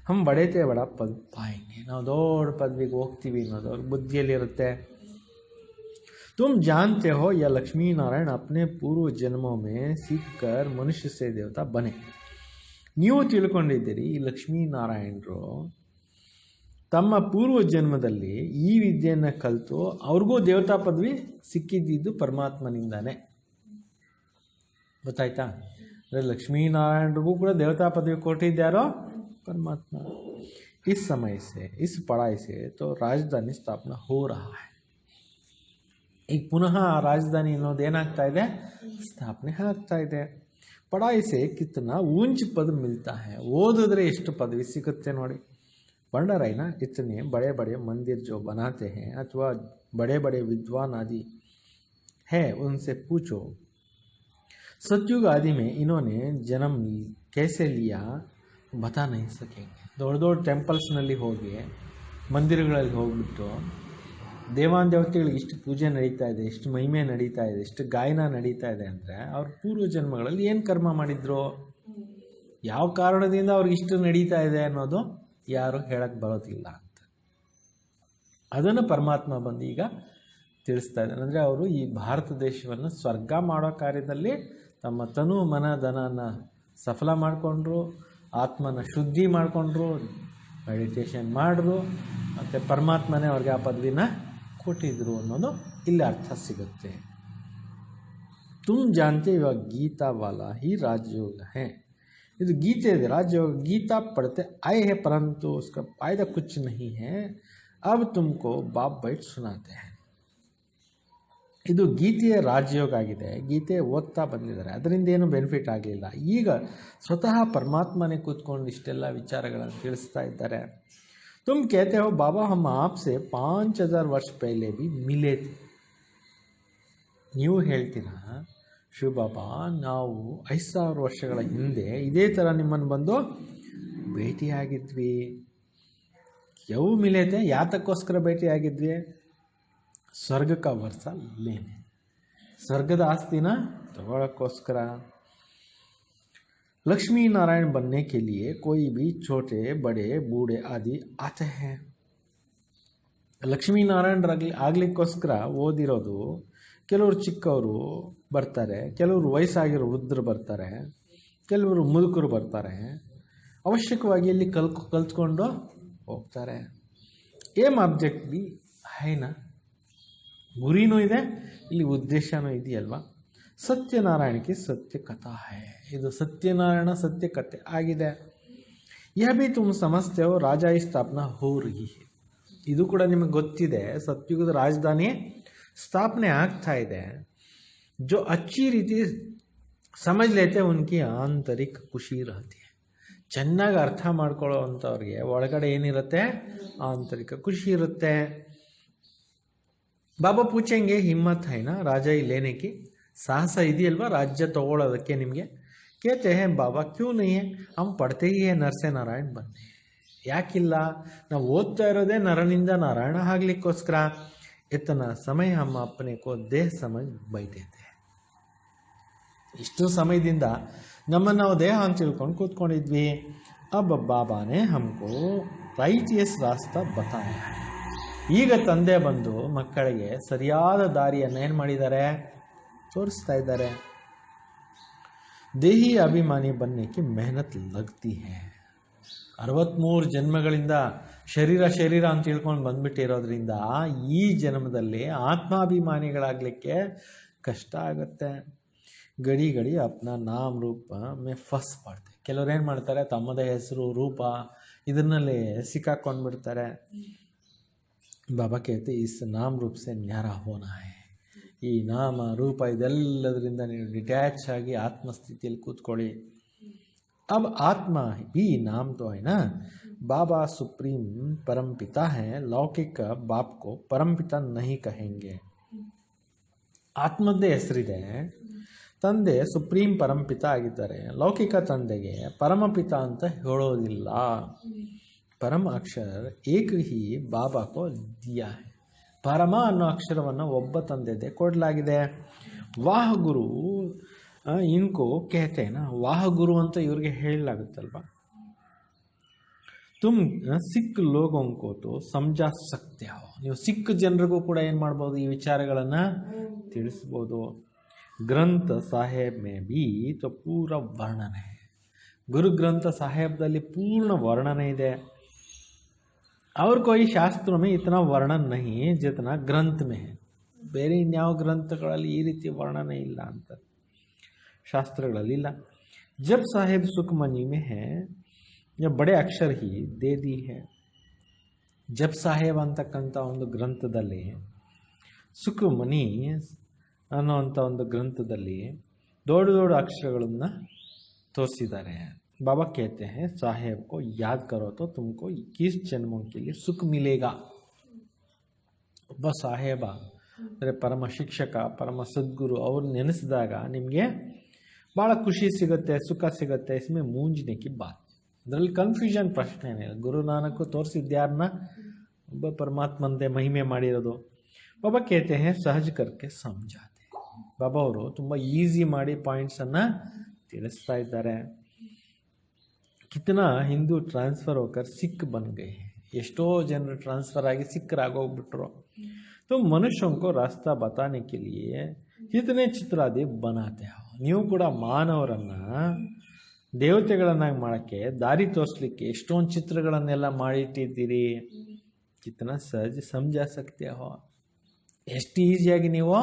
ಹಮ್ ಬಡೇತೆ ಬಡ ಪದ ಪಾಯಂಗೆ, ನಾವು ದೊಡ್ಡ ಪದವಿಗೆ ಹೋಗ್ತೀವಿ ಅನ್ನೋದು ಅವ್ರ ಬುದ್ಧಿಯಲ್ಲಿರುತ್ತೆ. ತುಮ್ ಜಾನ್ತೆ ಹೋ ಯಾ ಲಕ್ಷ್ಮೀ ನಾರಾಯಣ ಅಪ್ನೆ ಪೂರ್ವ ಜನ್ಮೋ ಮೇ ಸೀಖ್ ಕರ್ ಮನುಷ್ಯ ಸೇ ದೇವತಾ ಬನೆ. ನೀವು ತಿಳ್ಕೊಂಡಿದ್ದೀರಿ ಈ ಲಕ್ಷ್ಮೀನಾರಾಯಣರು ತಮ್ಮ ಪೂರ್ವ ಜನ್ಮದಲ್ಲಿ ಈ ವಿದ್ಯೆಯನ್ನು ಕಲಿತು ಅವ್ರಿಗೂ ದೇವತಾ ಪದವಿ ಸಿಕ್ಕಿದ್ದು ಪರಮಾತ್ಮನಿಂದಾನೆ. ಗೊತ್ತಾಯ್ತಾ? ಅಂದರೆ ಲಕ್ಷ್ಮೀನಾರಾಯಣರಿಗೂ ಕೂಡ ದೇವತಾ ಪದವಿ ಕೊಟ್ಟಿದ್ದಾರೋ परमात्मा. इस समय से, इस पढ़ाई से तो राजधानी स्थापना हो रहा है. ಈಗ ಪುನಃ ರಾಜಧಾನಿ ಅನ್ನೋದು ಏನಾಗ್ತಾ ಇದೆ, ಸ್ಥಾಪನೆ ಆಗ್ತಾ ಇದೆ. ಪढ़ाई से कितना ऊंच पद मिलता है. ಓದಿದ್ರೆ ಎಷ್ಟು ಪದವಿ ಸಿಗುತ್ತೆ ನೋಡಿ. पढ़ रहे ना, इतने बड़े बड़े मंदिर जो बनाते हैं अथवा बड़े बड़े विद्वान आदि है उनसे पूछो सतयुग आदि में इन्होंने जन्म कैसे लिया ಬತಾ नहीं सकेंगे. ದೊಡ್ಡ ದೊಡ್ಡ ಟೆಂಪಲ್ಸ್ನಲ್ಲಿ ಹೋಗಿ ಮಂದಿರಗಳಲ್ಲಿ ಹೋಗ್ಬಿಟ್ಟು ದೇವಾನ್ ದೇವತೆಗಳಿಗೆ ಇಷ್ಟು ಪೂಜೆ ನಡೀತಾ ಇದೆ, ಇಷ್ಟು ಮಹಿಮೆ ನಡೀತಾ ಇದೆ, ಇಷ್ಟು ಗಾಯನ ನಡೀತಾ ಇದೆ ಅಂದರೆ ಅವ್ರ ಪೂರ್ವ ಜನ್ಮಗಳಲ್ಲಿ ಏನು ಕರ್ಮ ಮಾಡಿದ್ರು, ಯಾವ ಕಾರಣದಿಂದ ಅವ್ರಿಗೆ ಇಷ್ಟು ನಡೀತಾ ಇದೆ ಅನ್ನೋದು ಯಾರು ಹೇಳಕ್ಕೆ ಬರೋದಿಲ್ಲ ಅಂತ. ಅದನ್ನು ಪರಮಾತ್ಮ ಬಂದು ಈಗ ತಿಳಿಸ್ತಾ ಇದ್ದಾನೆ. ಅಂದರೆ ಅವರು ಈ ಭಾರತ ದೇಶವನ್ನು ಸ್ವರ್ಗ ಮಾಡೋ ಕಾರ್ಯದಲ್ಲಿ ತಮ್ಮ ತನು ಮನ ಧನನ ಸಫಲ ಮಾಡಿಕೊಂಡ್ರು, ಆತ್ಮನ ಶುದ್ಧಿ ಮಾಡಿಕೊಂಡ್ರು, ಮೆಡಿಟೇಷನ್ ಮಾಡಿದ್ರು, ಮತ್ತು ಪರಮಾತ್ಮನೇ ಅವ್ರಿಗೆ ಆ ಪದವಿನ ಕೊಟ್ಟಿದ್ರು ಅನ್ನೋದು ಇಲ್ಲಿ ಅರ್ಥ ಸಿಗುತ್ತೆ. ತುಮ್ ಜಾನ್ತೆ ಇವಾಗ ಗೀತಾ ವಾಲಾ ಹಿ ರಾಜಯೋಗ ಹೇ. ಇದು ಗೀತೆ ಇದೆ, ರಾಜಯೋಗ. ಗೀತಾ ಪढ़ते आए हैं परंतु उसका फायदा कुछ नहीं है. अब तुमको बाप बैठ सुनाते हैं. ಇದು ಗೀತೆಯ ರಾಜಯೋಗ ಆಗಿದೆ. ಗೀತೆ ಓದ್ತಾ ಬಂದಿದ್ದಾರೆ, ಅದರಿಂದ ಏನು ಬೆನಿಫಿಟ್ ಆಗಲಿಲ್ಲ. ಈಗ ಸ್ವತಃ ಪರಮಾತ್ಮನೇ ಕೂತ್ಕೊಂಡು ಇಷ್ಟೆಲ್ಲ ವಿಚಾರಗಳನ್ನು ತಿಳಿಸ್ತಾ ಇದ್ದಾರೆ. ತುಮ್ ಕೇತೆ ಹೋ ಬಾಬಾ ಹಮ್ ಆಪ್ಸೆ 5000 ವರ್ಷ ಪಹಲೆ ಭಿ ಮಿಲೆ ಥೆ. ನೀವು ಹೇಳ್ತೀರಾ ಶಿವಬಾಬಾ ನಾವು 5000 ವರ್ಷಗಳ ಹಿಂದೆ ಇದೇ ಥರ ನಿಮ್ಮನ್ನು ಬಂದು ಭೇಟಿಯಾಗಿದ್ವಿ. ಯಾವ ಮಿಲೇತೆ, ಯಾತಕ್ಕೋಸ್ಕರ ಭೇಟಿಯಾಗಿದ್ವಿ? ಸ್ವರ್ಗ ಕಾ ವರ್ಷ ಲೇನೆ, ಸ್ವರ್ಗದ ಆಸ್ತಿನ ತಗೊಳ್ಳೋಕ್ಕೋಸ್ಕರ. लक्ष्मी नारायण बनने के लिए कोई भी छोटे बड़े बूढ़े आदि आते हैं. ಲಕ್ಷ್ಮೀ ನಾರಾಯಣರಾಗಲಿ ಆಗ್ಲಿಕ್ಕೋಸ್ಕರ ಓದಿರೋದು ಕೆಲವರು ಚಿಕ್ಕವರು ಬರ್ತಾರೆ, ಕೆಲವರು ವಯಸ್ಸಾಗಿರೋ ವೃದ್ಧರು ಬರ್ತಾರೆ, ಕೆಲವರು ಮುದುಕರು ಬರ್ತಾರೆ. ಅವಶ್ಯಕವಾಗಿ ಇಲ್ಲಿ ಕಲ್ತ್ಕೊಂಡು ಹೋಗ್ತಾರೆ. ಏಮ್ ಆಬ್ಜೆಕ್ಟ್ ಬಿ ಹೈನಾ, ಗುರಿನೂ ಇದೆ, ಇಲ್ಲಿ ಉದ್ದೇಶನೂ ಇದೆಯಲ್ವಾ. ಸತ್ಯನಾರಾಯಣಕ್ಕೆ ಸತ್ಯ ಕಥಾ ಹೈ. ಇದು ಸತ್ಯನಾರಾಯಣ ಸತ್ಯ ಕಥೆ ಆಗಿದೆ. ಯಹ ಭಿ ತುಮ್ ಸಮಜ್ತೆ ಹೋ ರಾಜಾಯಿ ಸ್ಥಾಪನಾ ಹೋ ರಹಿ ಹೈ. ಇದು ಕೂಡ ನಿಮಗೆ ಗೊತ್ತಿದೆ, ಸತ್ಯುಗದ ರಾಜಧಾನಿ ಸ್ಥಾಪನೆ ಆಗ್ತಾ ಇದೆ. ಜೋ ಅಚ್ಚಿ ರೀತಿ ಸಮಜ್ ಲೇತೆ ಉನ್ಕಿ ಆಂತರಿಕ ಖುಷಿ ರಹತಿ ಹೈ. ಚೆನ್ನಾಗಿ ಅರ್ಥ ಮಾಡ್ಕೊಳ್ಳೋ ಅಂಥವ್ರಿಗೆ ಒಳಗಡೆ ಏನಿರುತ್ತೆ, ಆಂತರಿಕ ಖುಷಿ ಇರುತ್ತೆ. बाबा पूछेंगे हिम्मत है ना राजाई लेने की, साहस ಇದೆಯಲ್ವಾ ರಾಜ್ಯ ತಗೊಳ್ಳೋದಕ್ಕೆ ನಿಮಗೆ? कहते हैं बाबा क्यों नहीं है, हम पढ़ते ही है नरसे नारायण बनने, ಯಾಕಿಲ್ಲ, ನಾವು ಓದ್ತಾ ಇರೋದೇ ನರನಿಂದ ನಾರಾಯಣ ಆಗ್ಲಿಕ್ಕೋಸ್ಕರ. इतना समय हम अपने को देह समझ बैठे थे, ಇಷ್ಟು ಸಮಯದಿಂದ ನಮ್ಮನ್ನು ನಾವು ದೇಹ ಅಂತ ತಿಳ್ಕೊಂಡು ಕೂತ್ಕೊಂಡಿದ್ವಿ. अब बाबा ने हमको राइटियस रास्ता बताया है. ಈಗ ತಂದೆ ಬಂದು ಮಕ್ಕಳಿಗೆ ಸರಿಯಾದ ದಾರಿಯನ್ನು ಏನು ಮಾಡಿದ್ದಾರೆ, ತೋರಿಸ್ತಾ ಇದ್ದಾರೆ. ದೇಹಿ ಅಭಿಮಾನಿ ಬನ್ನಕ್ಕೆ ಮೆಹನತ್ ಲಗ್ತಿ ಹೈ. 63 ಜನ್ಮಗಳಿಂದ ಶರೀರ ಅಂತ ತಿಳ್ಕೊಂಡು ಬಂದ್ಬಿಟ್ಟಿರೋದ್ರಿಂದ ಈ ಜನ್ಮದಲ್ಲಿ ಆತ್ಮಾಭಿಮಾನಿಗಳಾಗಲಿಕ್ಕೆ ಕಷ್ಟ ಆಗುತ್ತೆ. ಗಡಿ ಗಡಿ ಅಪ್ನ ನಾಮ ರೂಪ ಮೇ ಫಸ್ ಪಡ್ತೆ. ಕೆಲವ್ರು ಏನು ಮಾಡ್ತಾರೆ, ತಮ್ಮದೇ ಹೆಸರು ರೂಪ ಇದನ್ನಲ್ಲಿ ಸಿಕ್ಕಾಕೊಂಡ್ಬಿಡ್ತಾರೆ. ಬಾಬಾ ಕೇಳ್ತೆ ಇಸ್ ನಾಮ ರೂಪ ಸೆ ನ್ಯಾರ ಹೋನಾ ಹೈ. ಈ ನಾಮ ರೂಪ ಇದೆಲ್ಲದರಿಂದ ನೀವು ಡಿಟ್ಯಾಚ್ ಆಗಿ ಆತ್ಮಸ್ಥಿತಿಯಲ್ಲಿ ಕೂತ್ಕೊಳ್ಳಿ. अब आत्मा भी नाम तो है ना, बाबा सुप्रीम परमपिता है, लौकिक बाप को परमपिता नहीं कहेंगे. ಆತ್ಮದ್ದೇ ಹೆಸರಿದೆ, ತಂದೆ ಸುಪ್ರೀಂ ಪರಮಪಿತ ಆಗಿದ್ದಾರೆ, ಲೌಕಿಕ ತಂದೆಗೆ ಪರಮಪಿತ ಅಂತ ಹೇಳೋದಿಲ್ಲ. ಪರಮ ಅಕ್ಷರ ಏಕ ಹಿ ಬಾಬಾ ಕೋ ದಿಯಾ ಹೈ. ಪರಮ ಅನ್ನೋ ಅಕ್ಷರವನ್ನು ಒಬ್ಬ ತಂದೆದೆ ಕೊಡಲಾಗಿದೆ. ವಾಹ ಗುರು ಇನ್ಕೋ कहते हैं ना, ವಾಹ ಗುರು ಅಂತ ಇವ್ರಿಗೆ ಹೇಳಲಾಗುತ್ತಲ್ವಾ. ತುಮ್ ಸಿಖ್ ಲೋಗೋಂಕೋ ತೋ ಸಮಜಾ ಸಕ್ತೆ ಹೋ. ನೀವು ಸಿಖ್ ಜನರಿಗೂ ಕೂಡ ಏನು ಮಾಡ್ಬೋದು, ಈ ವಿಚಾರಗಳನ್ನು ತಿಳಿಸ್ಬೋದು. ಗ್ರಂಥ ಸಾಹೇಬ್ ಮೇ ಬಿ ತೋ ಪೂರ ವರ್ಣನೆ ಹೈ. ಗುರು ಗ್ರಂಥ ಸಾಹೇಬ್ದಲ್ಲಿ ಪೂರ್ಣ ವರ್ಣನೆ ಇದೆ. और कोई ಶಾಸ್ತ್ರ में इतना वर्णन नहीं जितना ग्रंथ में है. ಬೇರೆ ಇನ್ಯಾವ ಗ್ರಂಥಗಳಲ್ಲಿ ಈ ರೀತಿ ವರ್ಣನೆ ಇಲ್ಲ ಅಂತ ಶಾಸ್ತ್ರಗಳಲ್ಲಿ ಇಲ್ಲ. ಜಬ್ ಸಾಹೇಬ್ ಸುಖಮನಿ ಮೇ ಹೈ, या बड़े अक्षर ही दे दी है. ಜಬ್ ಸಾಹೇಬ್ ಅಂತಕ್ಕಂಥ ಒಂದು ಗ್ರಂಥದಲ್ಲಿ, ಸುಖಮನಿ ಅನ್ನೋವಂಥ ಒಂದು ಗ್ರಂಥದಲ್ಲಿ ದೊಡ್ಡ ದೊಡ್ಡ ಅಕ್ಷರಗಳನ್ನು ತೋರಿಸಿದ್ದಾರೆ. बाबा कहते हैं साहेब को याद करो तो तुमको 21 जन्मों के लिए सुख मिलेगा. ಒಬ್ಬ ಸಾಹೇಬ ಅಂದರೆ ಪರಮ ಶಿಕ್ಷಕ, ಪರಮ ಸದ್ಗುರು ಅವ್ರು ನೆನೆಸಿದಾಗ ನಿಮಗೆ ಭಾಳ ಖುಷಿ ಸಿಗುತ್ತೆ, ಸುಖ ಸಿಗುತ್ತೆ. ಇಸ್ಮೆ ಮೂಂಜ್ನೆ ಕಿ ಬಾತ್, ಅದರಲ್ಲಿ ಕನ್ಫ್ಯೂಷನ್ ಪ್ರಶ್ನೆ ಏನಿಲ್ಲ. ಗುರು ನಾನಕ್ ತೋರಿಸಿದ್ಯಾರನ್ನ, ಒಬ್ಬ ಪರಮಾತ್ಮಂದೆ ಮಹಿಮೆ ಮಾಡಿರೋದು. ಬಾಬಾ ಕೇಳ್ತೆ ಹೇ ಸಹಜ ಕರ್ಕೆ ಸಮಜಾತೆ. ಬಾಬಾ ಅವರು ತುಂಬ ಈಸಿ ಮಾಡಿ ಪಾಯಿಂಟ್ಸನ್ನು ತಿಳಿಸ್ತಾ ಇದ್ದಾರೆ. ಕಿತನಾ ಹಿಂದೂ ಟ್ರಾನ್ಸ್ಫರ್ ಹೋಗರ್ ಸಿಖ್ ಬನ್ ಗए. ಎಷ್ಟೋ ಜನರು ಟ್ರಾನ್ಸ್ಫರ್ ಆಗಿ ಸಿಖ್ರಾಗೋಗ್ಬಿಟ್ರು. तो मनुष्यों को रास्ता बताने के लिए कितने ಚಿತ್ರಾದಿ बनाते हो. ನೀವು ಕೂಡ ಮಾನವರನ್ನ ದೇವತೆಗಳನ್ನಾಗಿ ಮಾಡೋಕ್ಕೆ, ದಾರಿ ತೋರಿಸ್ಲಿಕ್ಕೆ ಎಷ್ಟೊಂದು ಚಿತ್ರಗಳನ್ನೆಲ್ಲ ಮಾಡಿಟ್ಟಿದ್ದೀರಿ. ಕಿತನಾ ಸಹಜ ಸಮಜಾ ಸಕ್ತೆ ಹೋ. ಎಷ್ಟು ಈಸಿಯಾಗಿ ನೀವು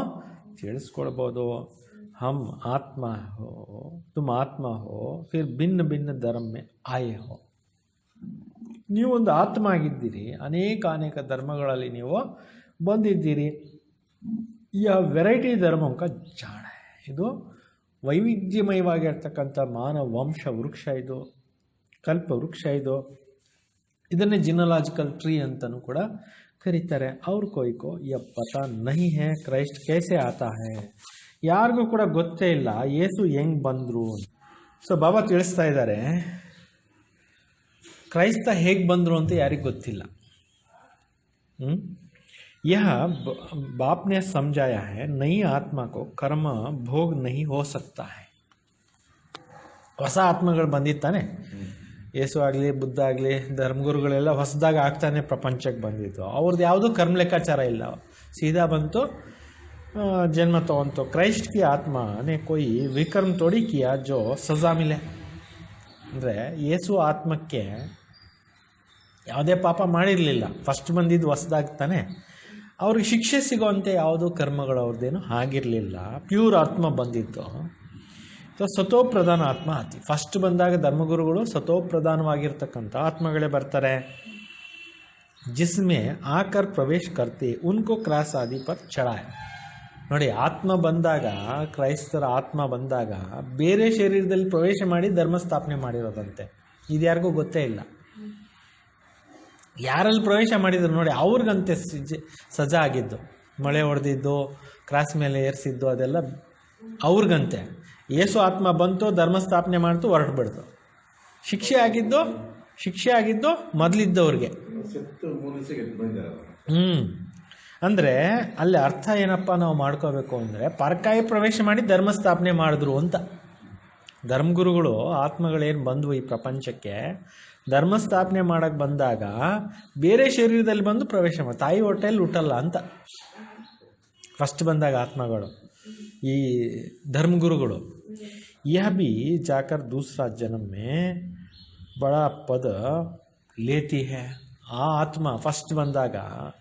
ತಿಳಿಸ್ಕೊಳ್ಬೋದು. हम आत्मा हो, तुम आत्मा हो, फिर भिन्न भिन्न धर्म में आए हो. ನೀವು ಒಂದು ಆತ್ಮ ಆಗಿದ್ದೀರಿ, ಅನೇಕ ಧರ್ಮಗಳಲ್ಲಿ ನೀವು ಬಂದಿದ್ದೀರಿ. ಈ ವೆರೈಟಿ ಧರ್ಮಂಕ ಜಾಣ. ಇದು ವೈವಿಧ್ಯಮಯವಾಗಿರ್ತಕ್ಕಂಥ ಮಾನವ ವಂಶ ವೃಕ್ಷ, ಇದು ಕಲ್ಪ ವೃಕ್ಷ. ಇದನ್ನೇ ಜಿನಲಾಜಿಕಲ್ ಟ್ರೀ ಅಂತಲೂ ಕೂಡ ಕರೀತಾರೆ. ಅವ್ರ ಕೋಯ್ಕೋ ಯ ಪತಾ ನಹಿ ಹೈ ಕ್ರೈಸ್ಟ್ ಕೈಸೆ ಆತಾ ಹೈ. ಯಾರಿಗೂ ಕೂಡ ಗೊತ್ತೇ ಇಲ್ಲ ಯೇಸು ಹೆಂಗ್ ಬಂದ್ರು. ಸೊ ಬಾಬಾ ತಿಳಿಸ್ತಾ ಇದ್ದಾರೆ, ಕ್ರೈಸ್ತ ಹೇಗೆ ಬಂದರು ಅಂತ ಯಾರಿಗೆ ಗೊತ್ತಿಲ್ಲ. यह बाप ने समझाया है, नई आत्मा को कर्म भोग नहीं हो सकता है. ಹೊಸ ಆತ್ಮಗಳು ಬಂದಿತ್ತಾನೆ, ಯೇಸು ಆಗಲಿ ಬುದ್ಧ ಆಗಲಿ ಧರ್ಮಗುರುಗಳೆಲ್ಲ ಹೊಸದಾಗಿ ಆಗ್ತಾನೆ ಪ್ರಪಂಚಕ್ಕೆ ಬಂದಿತ್ತು. ಅವ್ರದ್ದು ಯಾವುದೂ ಕರ್ಮ ಲೆಕ್ಕಾಚಾರ ಇಲ್ಲ, ಸೀದಾ ಬಂತು ಜನ್ಮ ತಗೊಂತು. ಕ್ರೈಸ್ಟ್ ಕಿ ಆತ್ಮ ನೆ ಕೋಯಿ ವಿಕರ್ಮ ತೋಡಿ ಕಿಯಾ ಜೋ ಸಜಾ ಮಿಲೆ. ಅಂದರೆ ಯೇಸು ಆತ್ಮಕ್ಕೆ ಯಾವುದೇ ಪಾಪ ಮಾಡಿರಲಿಲ್ಲ, ಫಸ್ಟ್ ಬಂದಿದ್ದು ಹೊಸದಾಗ್ತಾನೆ. ಅವ್ರಿಗೆ ಶಿಕ್ಷೆ ಸಿಗೋವಂತೆ ಯಾವುದೋ ಕರ್ಮಗಳು ಅವ್ರದ್ದೇನು ಆಗಿರಲಿಲ್ಲ. ಪ್ಯೂರ್ ಆತ್ಮ ಬಂದಿತ್ತು. ಸೊ ಸತೋಪ್ರಧಾನ ಆತ್ಮ ಆತಿ. ಫಸ್ಟ್ ಬಂದಾಗ ಧರ್ಮಗುರುಗಳು ಸತೋಪ್ರಧಾನವಾಗಿರ್ತಕ್ಕಂಥ ಆತ್ಮಗಳೇ ಬರ್ತಾರೆ. ಜಿಸ್ಮೆ ಆಕರ್ ಪ್ರವೇಶ ಕರ್ತೆ ಉನ್ಕೋ ಕ್ರಾಸ್ ಆದಿ ಪರ್ ಚಢಾಯ. ನೋಡಿ, ಆತ್ಮ ಬಂದಾಗ, ಕ್ರೈಸ್ತರ ಆತ್ಮ ಬಂದಾಗ ಬೇರೆ ಶರೀರದಲ್ಲಿ ಪ್ರವೇಶ ಮಾಡಿ ಧರ್ಮ ಸ್ಥಾಪನೆ ಮಾಡಿರೋದಂತೆ. ಇದು ಯಾರಿಗೂ ಗೊತ್ತೇ ಇಲ್ಲ. ಯಾರಲ್ಲಿ ಪ್ರವೇಶ ಮಾಡಿದ್ರು ನೋಡಿ, ಅವ್ರಿಗಂತೆ ಸಜಾ ಆಗಿದ್ದು. ಮಳೆ ಹೊಡೆದಿದ್ದು, ಕ್ರಾಸ್ ಮೇಲೆ ಏರಿಸಿದ್ದು ಅದೆಲ್ಲ ಅವ್ರಿಗಂತೆ. ಏಸು ಆತ್ಮ ಬಂತು, ಧರ್ಮ ಸ್ಥಾಪನೆ ಮಾಡ್ತು, ಹೊರಟುಬಿಡ್ತು. ಶಿಕ್ಷೆ ಆಗಿದ್ದು ಮೊದಲಿದ್ದವ್ರಿಗೆ. ಅಂದರೆ ಅಲ್ಲಿ ಅರ್ಥ ಏನಪ್ಪ ನಾವು ಮಾಡ್ಕೋಬೇಕು ಅಂದರೆ, ಪರಕಾಯಿ ಪ್ರವೇಶ ಮಾಡಿ ಧರ್ಮ ಸ್ಥಾಪನೆ ಮಾಡಿದ್ರು ಅಂತ. ಧರ್ಮಗುರುಗಳು ಆತ್ಮಗಳೇನು ಬಂದವು ಈ ಪ್ರಪಂಚಕ್ಕೆ, ಧರ್ಮ ಸ್ಥಾಪನೆ ಮಾಡಕ್ಕೆ ಬಂದಾಗ ಬೇರೆ ಶರೀರದಲ್ಲಿ ಬಂದು ಪ್ರವೇಶ ಮಾಡಿ, ತಾಯಿ ಹೊಟ್ಟೆಯಲ್ಲಿ ಹುಟ್ಟಲ್ಲ ಅಂತ ಫಸ್ಟ್ ಬಂದಾಗ ಆತ್ಮಗಳು, ಈ ಧರ್ಮಗುರುಗಳು. यह भी जाकर दूसरा जन्म में बड़ा पद लेती है. ಆ ಆತ್ಮ ಫಸ್ಟ್ ಬಂದಾಗ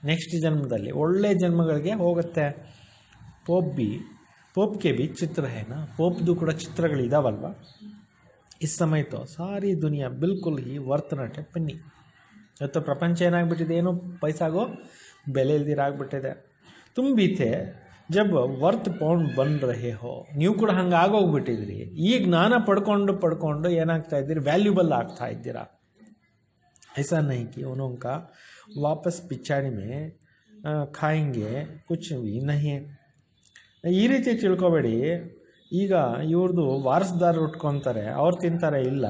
ನೆಕ್ಸ್ಟ್ ಜನ್ಮದಲ್ಲಿ ಒಳ್ಳೆ ಜನ್ಮಗಳಿಗೆ ಹೋಗುತ್ತೆ. ಪೋಪ್ಗೆ ಬಿ ಚಿತ್ರ ಹೇನಾ, ಪೋಪ್ದು ಕೂಡ ಚಿತ್ರಗಳಿದಾವಲ್ವ. ಇಸ್ ಸಮಯ ತೋ ಸಾರಿ ದುನಿಯಾ ಬಿಲ್ಕುಲ್ ಹಿ ವರ್ತನಟೆ ಪನ್ನಿ. ಇವತ್ತು ಪ್ರಪಂಚ ಏನಾಗ್ಬಿಟ್ಟಿದೆ, ಏನು ಪೈಸಾಗೋ ಬೆಲೆ ಇಲ್ದಿರಾಗ್ಬಿಟ್ಟಿದೆ. ತುಂಬಿತೆ ಜಬ್ ವರ್ತ್ ಪೌಂಡ್ ಬಂದ್ ರಹೆ ಹೋ, ನೀವು ಕೂಡ ಹಂಗೆ ಆಗೋಗ್ಬಿಟ್ಟಿದ್ರಿ. ಈ ಜ್ಞಾನ ಪಡ್ಕೊಂಡು ಏನಾಗ್ತಾ ಇದ್ದೀರಿ, ವ್ಯಾಲ್ಯೂಬಲ್ ಆಗ್ತಾ ಇದ್ದೀರಾ. ऐसा नहीं कि उनका वापस पिछाड़ी में खाएंगे कुछ भी नहीं. ಈ ರೀತಿ ತಿಳ್ಕೊಬೇಡಿ. ಈಗ ಇವ್ರದ್ದು ವಾರಸ್ದಾರ ಉಟ್ಕೊತಾರೆ, ಅವ್ರು ತಿಂತಾರೆ. ಇಲ್ಲ,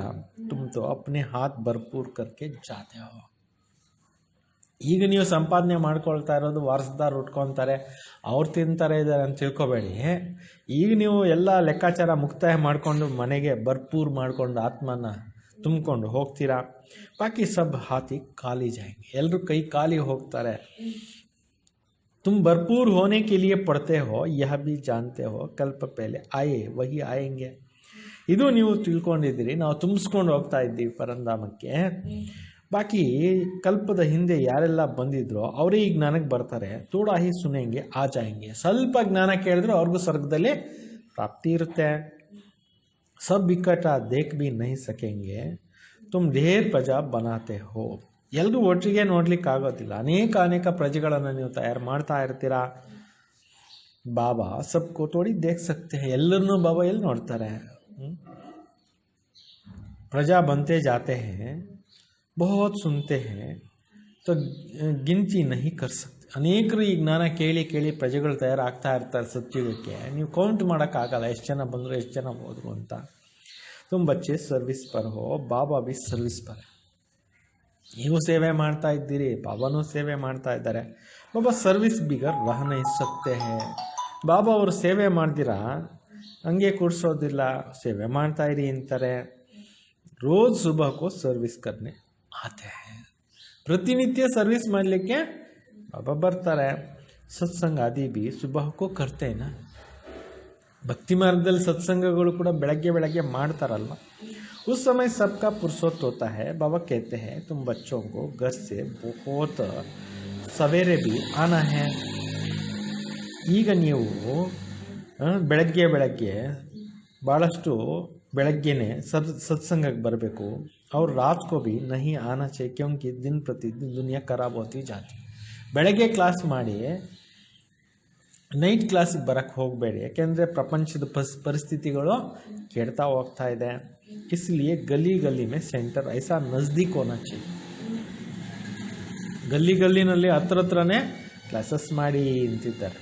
ತುಮ್ ತೋ ಅಪ್ನೆ ಹಾತ್ ಭರ್ಪೂರ್ ಕರ್ಕೆ ಜಾತೆ ಹೋ. ಈಗ ನೀವು ಸಂಪಾದನೆ ಮಾಡ್ಕೊಳ್ತಾ ಇರೋದು ವಾರಸ್ದಾರ ಉಟ್ಕೊತಾರೆ, ಅವ್ರು ತಿಂತಾರೆ ಇದ್ದಾರೆ ಅಂತ ತಿಳ್ಕೊಬೇಡಿ. ಈಗ ನೀವು ಎಲ್ಲ ಲೆಕ್ಕಾಚಾರ ಮುಕ್ತಾಯ ಮಾಡಿಕೊಂಡು ಮನೆಗೆ ಭರ್ಪೂರ್ ಮಾಡಿಕೊಂಡು ಆತ್ಮನ ತುಂಬಿಕೊಂಡು ಹೋಗ್ತೀರಾ. ಬಾಕಿ ಸಬ್ ಹಾತಿ ಖಾಲಿ ಜಾएंगे, ಎಲ್ಲರೂ ಕೈ ಖಾಲಿ ಹೋಗ್ತಾರೆ. तुम भरपूर होने के लिए पढ़ते हो, यह भी जानते हो कल्प पहले आए वही आएंगे. ಇದು ನೀವು ತಿಳ್ಕೊಂಡಿದ್ದೀರಿ, ನಾವು ತುಂಬಿಸ್ಕೊಂಡು ಹೋಗ್ತಾ ಇದ್ದೀವಿ ಪರಂಧಾಮಕ್ಕೆ. ಬಾಕಿ ಕಲ್ಪದ ಹಿಂದೆ ಯಾರೆಲ್ಲ ಬಂದಿದ್ರೋ ಅವರೇ ಈ ಜ್ಞಾನಕ್ಕೆ ಬರ್ತಾರೆ. ಥೋಡಾ ಹಿ ಸುನೆಂಗೆ ಆ ಜಾएंगे, ಸ್ವಲ್ಪ ಜ್ಞಾನ ಕೇಳಿದ್ರು ಅವ್ರಿಗೂ ಸ್ವರ್ಗದಲ್ಲಿ ಪ್ರಾಪ್ತಿ ಇರುತ್ತೆ. सब इकट्ठा देख भी नहीं सकेंगे, तुम ढेर प्रजा बनाते हो. ಎಲ್ಲರೂ ಒಟ್ಟಿಗೆ ನೋಡ್ಲಿಕ್ಕೆ ಆಗೋದಿಲ್ಲ, ಅನೇಕ ಪ್ರಜೆಗಳನ್ನು ನೀವು ತಯಾರು ಮಾಡ್ತಾ ಇರ್ತೀರಾ. ಬಾಬಾ ಸಬ್ಕೋ ತೋಡಿ ದೇಖ್ ಸಕ್ತೆ ಹೈ, ಎಲ್ಲರನ್ನೂ ಬಾಬಾ ಎಲ್ಲಿ ನೋಡ್ತಾರೆ. ಪ್ರಜಾ ಬಂತೆ ಜಾತೆ ಹೈ, ಬಹುತ್ ಸುನ್ತೆ ಹೈ, तो ಗಿನತಿ ನಹಿ ಕರ್ ಸಕ್ತೆ. ಅನೇಕರು ಈ ಜ್ಞಾನ ಕೇಳಿ ಪ್ರಜೆಗಳು ತಯಾರಾಗ್ತಾ ಇರ್ತಾರೆ ಸತ್ಯುಗಕ್ಕೆ. ನೀವು ಕೌಂಟ್ ಮಾಡೋಕ್ಕಾಗಲ್ಲ ಎಷ್ಟು ಜನ ಬಂದರು ಎಷ್ಟು ಜನ ಹೋದ್ರು ಅಂತ. तुम बच्चे सर्विस पर हो, बाबा भी सर्विस पर है. ನೀವು ಸೇವೆ ಮಾಡ್ತಾ ಇದ್ದೀರಿ, ಬಾಬಾನೂ ಸೇವೆ ಮಾಡ್ತಾ ಇದ್ದಾರೆ. ಬಾಬಾ ಸರ್ವಿಸ್ ಬಿಗರ್ ರಹ ನಹಿ ಸಕ್ತೆ ಹೈ. ಬಾಬಾ ಅವರು ಸೇವೆ ಮಾಡ್ದಿರಾ ಹಂಗೆ ಕೂಡ್ಸೋದಿಲ್ಲ, ಸೇವೆ ಮಾಡ್ತಾ ಇರಿ ಅಂತಾರೆ. ರೋಜ್ ಸುಬಹಕೋ ಸರ್ವಿಸ್ ಕರ್ನೆ ಆತೆ ಹೈ, ಪ್ರತಿನಿತ್ಯ ಸರ್ವಿಸ್ ಮಾಡಲಿಕ್ಕೆ ಬಾಬಾ ಬರ್ತಾರೆ. ಸತ್ಸಂಗ ಆದಿ ಬಿ ಸುಬಹಕೋ ಕರ್ತೇನಾ, ಭಕ್ತಿ ಮಾರ್ಗದಲ್ಲಿ ಸತ್ಸಂಗಗಳು ಕೂಡ ಬೆಳಗ್ಗೆ ಮಾಡ್ತಾರಲ್ವ. उस समय सबका फुर्सत होता है. बाबा कहते हैं तुम बच्चों को घर से बहुत सवेरे भी आना है. ಈಗ ನೀವು ಬೆಳಗ್ಗೆ ಭಾಳಷ್ಟು ಬೆಳಗ್ಗೆನೆ ಸತ್ಸಂಗಕ್ಕೆ ಬರಬೇಕು. और रात को भी नहीं आना चाहिए क्योंकि दिन प्रतिदिन दुनिया खराब होती जाती. ಬೆಳಗ್ಗೆ ಕ್ಲಾಸ್ ಮಾಡಿ ನೈಟ್ ಕ್ಲಾಸಿಗೆ ಬರಕ್ಕೆ ಹೋಗಬೇಡಿ, ಯಾಕೆಂದರೆ ಪ್ರಪಂಚದ ಪರಿಸ್ಥಿತಿಗಳು ಕೆಡ್ತಾ ಹೋಗ್ತಾ ಇದೆ. इसलिए गली में सेंटर ऐसा नज़दीक होना चाहिए. ಗಲ್ಲಿನಲ್ಲಿ ಹತ್ರನೇ ಕ್ಲಾಸಸ್ ಮಾಡಿ ಅಂತಿದ್ದಾರೆ.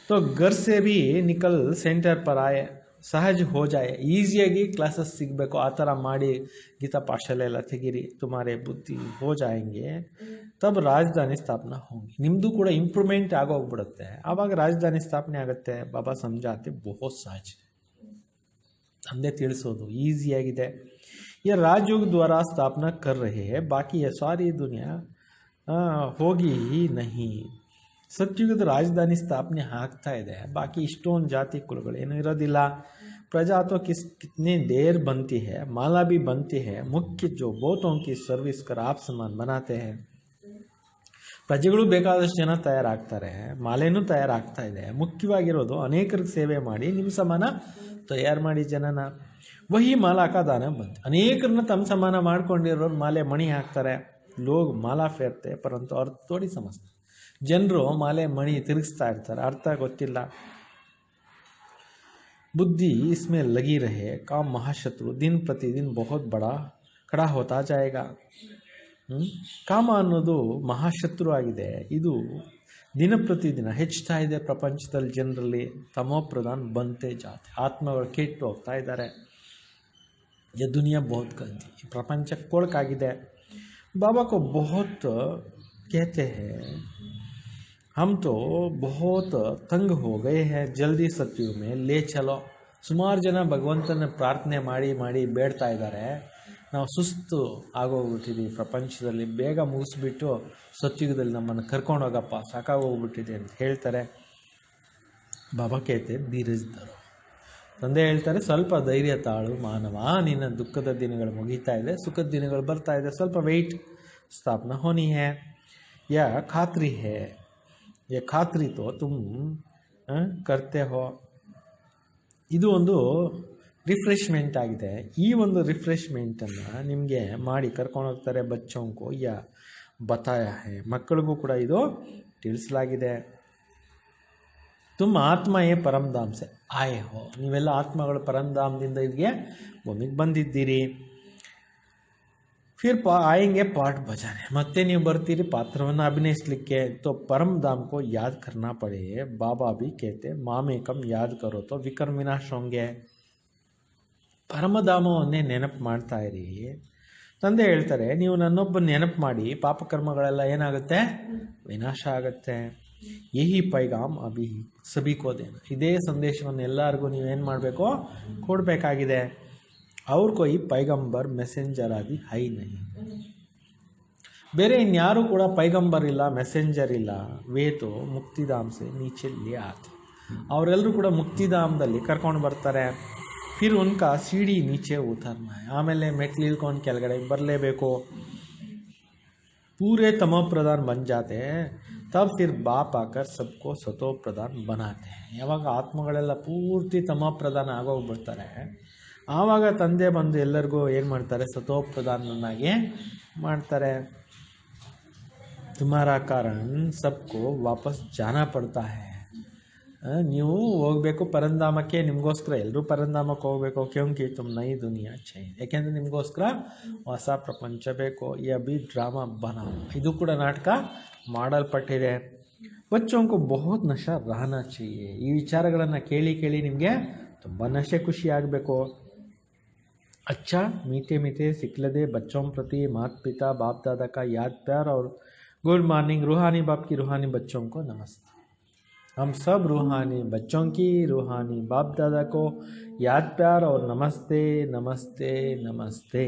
तो घर से भी निकल सेंटर पर आए, सहज हो जाए. ಈಸಿಯಾಗಿ ಕ್ಲಾಸಸ್ ಸಿಗಬೇಕು, ಆ ಥರ ಮಾಡಿ ಗೀತಾ ಪಾಠಶಾಲೆ ಎಲ್ಲ ತೆಗೀರಿ. तुम्हारे बुद्धि हो जाएंगे तब ರಾಜಧಾನಿ ಸ್ಥಾಪನಾ ಹೋಗಿ. ನಿಮ್ಮದು ಕೂಡ ಇಂಪ್ರೂವ್ಮೆಂಟ್ ಆಗೋಗ್ಬಿಡುತ್ತೆ, ಆವಾಗ ರಾಜಧಾನಿ ಸ್ಥಾಪನೆ ಆಗುತ್ತೆ. ಬಾಬಾ ಸಮझाते बहुत सहज, हमने ತಿಳಿಸೋದು ಈಸಿಯಾಗಿದೆ. ये राजयोग द्वारा स्थापना कर रहे हैं, बाकी ये सारी दुनिया ಹೋಗಿ ही नहीं. ಸತ್ಯುಗದ ರಾಜಧಾನಿ ಸ್ಥಾಪನೆ ಆಗ್ತಾ ಇದೆ, ಬಾಕಿ ಇಷ್ಟೊಂದು ಜಾತಿ ಕುಲಗಳೇನು ಇರೋದಿಲ್ಲ. प्रजा तो कितनी देर बनती है, माला भी बनती है. मुख्य जो बहुतों की सर्विस कर आप समान बनाते हैं. ಪ್ರಜೆಗಳು ಬೇಕಾದಷ್ಟು ಜನ ತಯಾರಾಗ್ತಾರೆ, ಮಾಲೆನೂ ತಯಾರಾಗ್ತಾ ಇದೆ. ಮುಖ್ಯವಾಗಿರೋದು ಅನೇಕರಿಗೆ ಸೇವೆ ಮಾಡಿ ನಿಮ್ಮ ಸಮಾನ ತಯಾರು ಮಾಡಿ ಜನನ. ವಹಿ ಮಾಲಾ ಕಾ ದಾನ ಬಂತು. ಅನೇಕರನ್ನ ತಮ್ಮ ಸಮಾನ ಮಾಡ್ಕೊಂಡಿರೋರು ಮಾಲೆ ಮಣಿ ಹಾಕ್ತಾರೆ. ಲೋಗ್ ಮಾಲಾ ಫೇರ್ತೆ ಪರಂತು ಅವ್ರು ತೋಡಿ ಸಮಸ್ತೆ. ಜನರು ಮಾಲೆ ಮಣಿ ತಿರುಗಿಸ್ತಾ ಇರ್ತಾರೆ, ಅರ್ಥ ಗೊತ್ತಿಲ್ಲ. बुद्धि इसमें लगी रहे, काम महाशत्रु दिन प्रतिदिन बहुत बड़ा खड़ा होता जाएगा. ಕಾಮ ಅನ್ನೋದು ಮಹಾಶತ್ರು ಆಗಿದೆ. ಇದು ದಿನ ಪ್ರತಿದಿನ ಹೆಚ್ಚುತ್ತಾ ಇದೆ ಪ್ರಪಂಚದಲ್ಲಿ. ಜನರಲ್ಲಿ ತಮೋ ಪ್ರಧಾನ್ ಬಂತೆ ಜಾತೆ, ಆತ್ಮಗಳು ಕೆಟ್ಟು ಹೋಗ್ತಾ ಇದ್ದಾರೆ. ये दुनिया बहुत गंदी, प्रपंच कोड़काಗಿದೆ. बाबा को बहुत कहते हैं हम तो बहुत तंग हो गए हैं, जल्दी सत्युग में ले चलो. ಸುಮಾರು ಜನ ಭಗವಂತನ ಪ್ರಾರ್ಥನೆ ಮಾಡಿ ಮಾಡಿ ಬೇಡ್ತಾ ಇದ್ದಾರೆ. ನಾವು ಸುಸ್ತು ಆಗೋಗ್ಬಿಟ್ಟಿದ್ದೀವಿ ಪ್ರಪಂಚದಲ್ಲಿ, ಬೇಗ ಮುಗಿಸ್ಬಿಟ್ಟು ಸತ್ಯುಗದಲ್ಲಿ ನಮ್ಮನ್ನು ಕರ್ಕೊಂಡೋಗಪ್ಪ, ಸಾಕಾಗೋಗ್ಬಿಟ್ಟಿದೆ ಅಂತ ಹೇಳ್ತಾರೆ. ಬಾಬಾ ಕೇಳ್ತೆ ಧೀರಜಿದ್ದರು. ತಂದೆ ಹೇಳ್ತಾರೆ ಸ್ವಲ್ಪ ಧೈರ್ಯ ತಾಳು ಮಾನವ, ನಿನ್ನ ದುಃಖದ ದಿನಗಳು ಮುಗೀತಾ ಇದೆ, ಸುಖದ ದಿನಗಳು ಬರ್ತಾ ಇದೆ, ಸ್ವಲ್ಪ ವೆಯ್ಟ್. ಸ್ಥಾಪನಾ ಹೋನಿ ಹೇ ಯಾ ಖಾತ್ರಿ ಹೇ, ಯಾ ಖಾತ್ರಿ ತೋ ತುಮ್ ಕರ್ತೆ ಹೋ. ಇದು ಒಂದು ರಿಫ್ರೆಶ್ಮೆಂಟ್ ಆಗಿದೆ. ಈ ಒಂದು ರಿಫ್ರೆಶ್ಮೆಂಟನ್ನು ನಿಮಗೆ ಮಾಡಿ ಕರ್ಕೊಂಡೋಗ್ತಾರೆ. ಬಚ್ಚೋಂಕು ಯಾ ಬತಾಯ ಹೇ, ಮಕ್ಕಳಿಗೂ ಕೂಡ ಇದು ತಿಳಿಸಲಾಗಿದೆ. ತುಮ್ ಆತ್ಮಯೇ ಪರಮಧಾಮ್ ಸೆ ಆಯೆ ಹೋ, ನೀವೆಲ್ಲ ಆತ್ಮಗಳು ಪರಂಧಾಮದಿಂದ ಇಲ್ಲಿಗೆ ಭೂಮಿಗೆ ಬಂದಿದ್ದೀರಿ. ಫಿರ್ ಆಯಂಗೆ ಪಾಠ ಬಜಾನೆ, ಮತ್ತೆ ನೀವು ಬರ್ತೀರಿ ಪಾತ್ರವನ್ನು ಅಭಿನಯಿಸಲಿಕ್ಕೆ. ತೋ ಪರಮಧಾಮ್ ಕೋ ಯಾದ್ ಕರ್ನಾ ಪಡೆ. ಬಾಬಾ ಭಿ ಕೇತೆ ಮಾಮೇಕಂ ಯಾದ್ ಕರೋ ತೋ ವಿಕರ್ಮ ವಿನಾಶ ಹೋಂಗೆ. ಪರಮಧಾಮವನ್ನೇ ನೆನಪು ಮಾಡ್ತಾ ಇರಿ. ತಂದೆ ಹೇಳ್ತಾರೆ ನೀವು ನನ್ನೊಬ್ಬ ನೆನಪು ಮಾಡಿ ಪಾಪಕರ್ಮಗಳೆಲ್ಲ ಏನಾಗುತ್ತೆ, ವಿನಾಶ ಆಗುತ್ತೆ. ಯಹಿ ಪೈಗಾಮ್ ಅಭಿ ಸಭಿ ಕೋ ದೇನ, ಇದೇ ಸಂದೇಶವನ್ನು ಎಲ್ಲರಿಗೂ ನೀವೇನು ಮಾಡಬೇಕು, ಕೊಡಬೇಕಾಗಿದೆ. ಅವ್ರ ಕೋಯಿ ಪೈಗಂಬರ್ ಮೆಸೆಂಜರ್ ಆದಿ ಹೈ ನಹಿ, ಬೇರೆ ಇನ್ಯಾರೂ ಕೂಡ ಪೈಗಂಬರ್ ಇಲ್ಲ, ಮೆಸೆಂಜರ್ ಇಲ್ಲ. ವೇತೋ ಮುಕ್ತಿಧಾಮ್ ಸೆ ನೀಚೆ ಲೇ ಆತೆ, ಅವರೆಲ್ಲರೂ ಕೂಡ ಮುಕ್ತಿಧಾಮದಲ್ಲಿ ಕರ್ಕೊಂಡು ಬರ್ತಾರೆ. ಫಿರ್ ಉನ್ಕಾ ಸೀಡಿ ನೀಚೆ ಉತರ್ನ, ಆಮೇಲೆ ಮೆಟ್ಲು ಇಳ್ಕೊಂಡು ಕೆಳಗಡೆ ಬರಲೇಬೇಕು. पूरे तमो प्रधान बन जाते हैं, तब फिर बाप आकर सबको सतो प्रधान बनाते हैं. ಯಾವಾಗ ಆತ್ಮಗಳೆಲ್ಲ ಪೂರ್ತಿ ತಮೋ ಪ್ರಧಾನ ಆಗೋಗ್ಬಿಡ್ತಾರೆ, ಆವಾಗ ತಂದೆ ಬಂದು ಎಲ್ಲರಿಗೂ ಏನು ಮಾಡ್ತಾರೆ, ಸತೋ ಪ್ರಧಾನನ್ನಾಗಿ ಮಾಡ್ತಾರೆ. ತುಮಾರಾ ಕಾರಣ ಸಬ್ಕೋ ವಾಪಸ್ ಜಾನಾ ಪಡ್ತಾ ಹೈ. ನೀವು ಹೋಗಬೇಕು ಪರಂಧಾಮಕ್ಕೆ, ನಿಮಗೋಸ್ಕರ ಎಲ್ಲರೂ ಪರಂಧಾಮಕ್ಕೆ ಹೋಗಬೇಕು. ಕ್ಯೋಂಕಿ ತುಮ್ ನೈ ದುನಿಯಾ ಚೈನ್, ಯಾಕೆಂದರೆ ನಿಮಗೋಸ್ಕರ ಹೊಸ ಪ್ರಪಂಚ ಬೇಕು. ಈ ಅಭಿ ಡ್ರಾಮಾ ಬನಾओ, ಇದು ಕೂಡ ನಾಟಕ ಮಾಡಲ್ಪಟ್ಟಿದೆ. ಬಚ್ಚೋಂಕು ಬಹುತ್ ನಶಾ ರಹನಾ ಚಹಿಯೆ, ಈ ವಿಚಾರಗಳನ್ನು ಕೇಳಿ ಕೇಳಿ ನಿಮಗೆ ತುಂಬ ನಶೆ ಖುಷಿ ಆಗಬೇಕು. अच्छा मीठे मीठे सिखलदे बच्चों प्रति माता पिता बाप दादा का याद प्यार और गुड मॉर्निंग. रूहानी बाप की रूहानी बच्चों को नमस्ते. हम सब रूहानी बच्चों की रूहानी बाप दादा को याद प्यार और नमस्ते नमस्ते नमस्ते.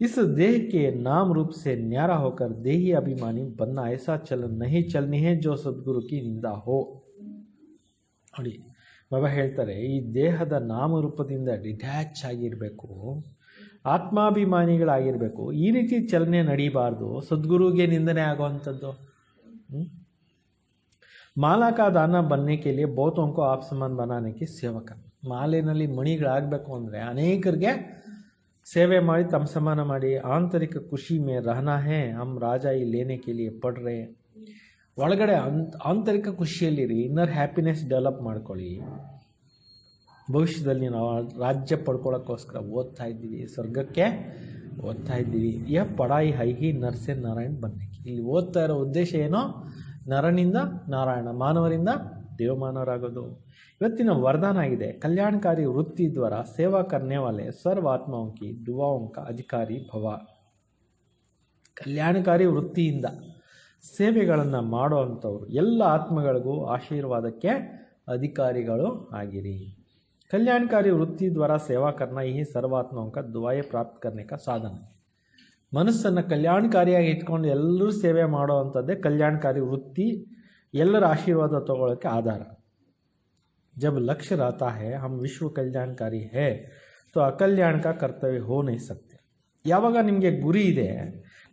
इस देह के नाम रूप से न्यारा होकर देही अभिमानी बनना, ऐसा चलन नहीं चलनी है जो सद्गुरु की निंदा हो. ನೋಡಿ ಬಾಬಾ ಹೇಳ್ತಾರೆ, ಈ ದೇಹದ ನಾಮರೂಪದಿಂದ ಡಿಟ್ಯಾಚ್ ಆಗಿರಬೇಕು, ಆತ್ಮಾಭಿಮಾನಿಗಳಾಗಿರಬೇಕು. ಈ ರೀತಿ ಚಲನೆ ನಡೀಬಾರ್ದು, ಸದ್ಗುರುಗೆ ನಿಂದನೆ ಆಗುವಂಥದ್ದು. माला का दाना बनने के लिए बहुतों को आप समान बनाने की सेवा कर. ಮಾಲೆನಲ್ಲಿ ಮಣಿಗಳಾಗಬೇಕು ಅಂದರೆ ಅನೇಕರಿಗೆ ಸೇವೆ ಮಾಡಿ ತಮ್ಮ ಸಮಾನ ಮಾಡಿ. ಆಂತರಿಕ ಖುಷಿ ಮೇ ರಹನಾ ಹೇ, ಹಮ್ ರಾಜಾಯಿ ಲೇನೆ ಕೆ ಲಿಯೆ ಪಡ್ ರಹೆ. ಒಳಗಡೆ ಆಂತರಿಕ ಖುಷಿಯಲ್ಲಿರಿ, ಇನ್ನರ್ ಹ್ಯಾಪಿನೆಸ್ ಡೆವಲಪ್ ಮಾಡ್ಕೊಳ್ಳಿ. ಭವಿಷ್ಯದಲ್ಲಿ ನಾವು ರಾಜ್ಯ ಪಡ್ಕೊಳ್ಳೋಕ್ಕೋಸ್ಕರ ಓದ್ತಾ ಇದ್ದೀವಿ, ಸ್ವರ್ಗಕ್ಕೆ ಓದ್ತಾ ಇದ್ದೀವಿ. ಯ ಪಡಾಯಿ ಹೈಹಿ ನರ್ಸೆ ನಾರಾಯಣ ಬನ್ನಕ್ಕೆ. ಇಲ್ಲಿ ಓದ್ತಾ ಇರೋ ಉದ್ದೇಶ ಏನೋ, ನರನಿಂದ ನಾರಾಯಣ, ಮಾನವರಿಂದ ದೇವಮಾನವರಾಗೋದು. ಇವತ್ತಿನ ವರದಾನ ಆಗಿದೆ, ಕಲ್ಯಾಣಕಾರಿ ವೃತ್ತಿ ದ್ವಾರ ಸೇವಾ ಕರ್ನೆ ವಾಲೆ ಸರ್ವ ಆತ್ಮಾओं की दुआओं का अधिकारी ಭವ. ಕಲ್ಯಾಣಕಾರಿ ವೃತ್ತಿಯಿಂದ ಸೇವೆಗಳನ್ನು ಮಾಡೋ ಅಂಥವ್ರು ಎಲ್ಲ ಆತ್ಮಗಳಿಗೂ ಆಶೀರ್ವಾದಕ್ಕೆ ಅಧಿಕಾರಿಗಳು ಆಗಿರಿ. ಕಲ್ಯಾಣಕಾರಿ ವೃತ್ತಿ ದ್ವಾರ ಸೇವಾ करना ही सर्वात्माओं का दुआएं प्राप्त करने का साधन. ಮನಸ್ಸನ್ನು ಕಲ್ಯಾಣಕಾರಿಯಾಗಿ ಇಟ್ಕೊಂಡು ಎಲ್ಲರೂ ಸೇವೆ ಮಾಡೋ ಅಂಥದ್ದೇ ಕಲ್ಯಾಣಕಾರಿ ವೃತ್ತಿ, ಎಲ್ಲರ ಆಶೀರ್ವಾದ ತಗೊಳ್ಳೋಕ್ಕೆ ಆಧಾರ. जब लक्ष्य रहता है हम विश्व कल्याणकारी है तो अकल्याण का कर्तव्य हो नहीं सकते. ಯಾವಾಗ ನಿಮಗೆ ಗುರಿ ಇದೆ,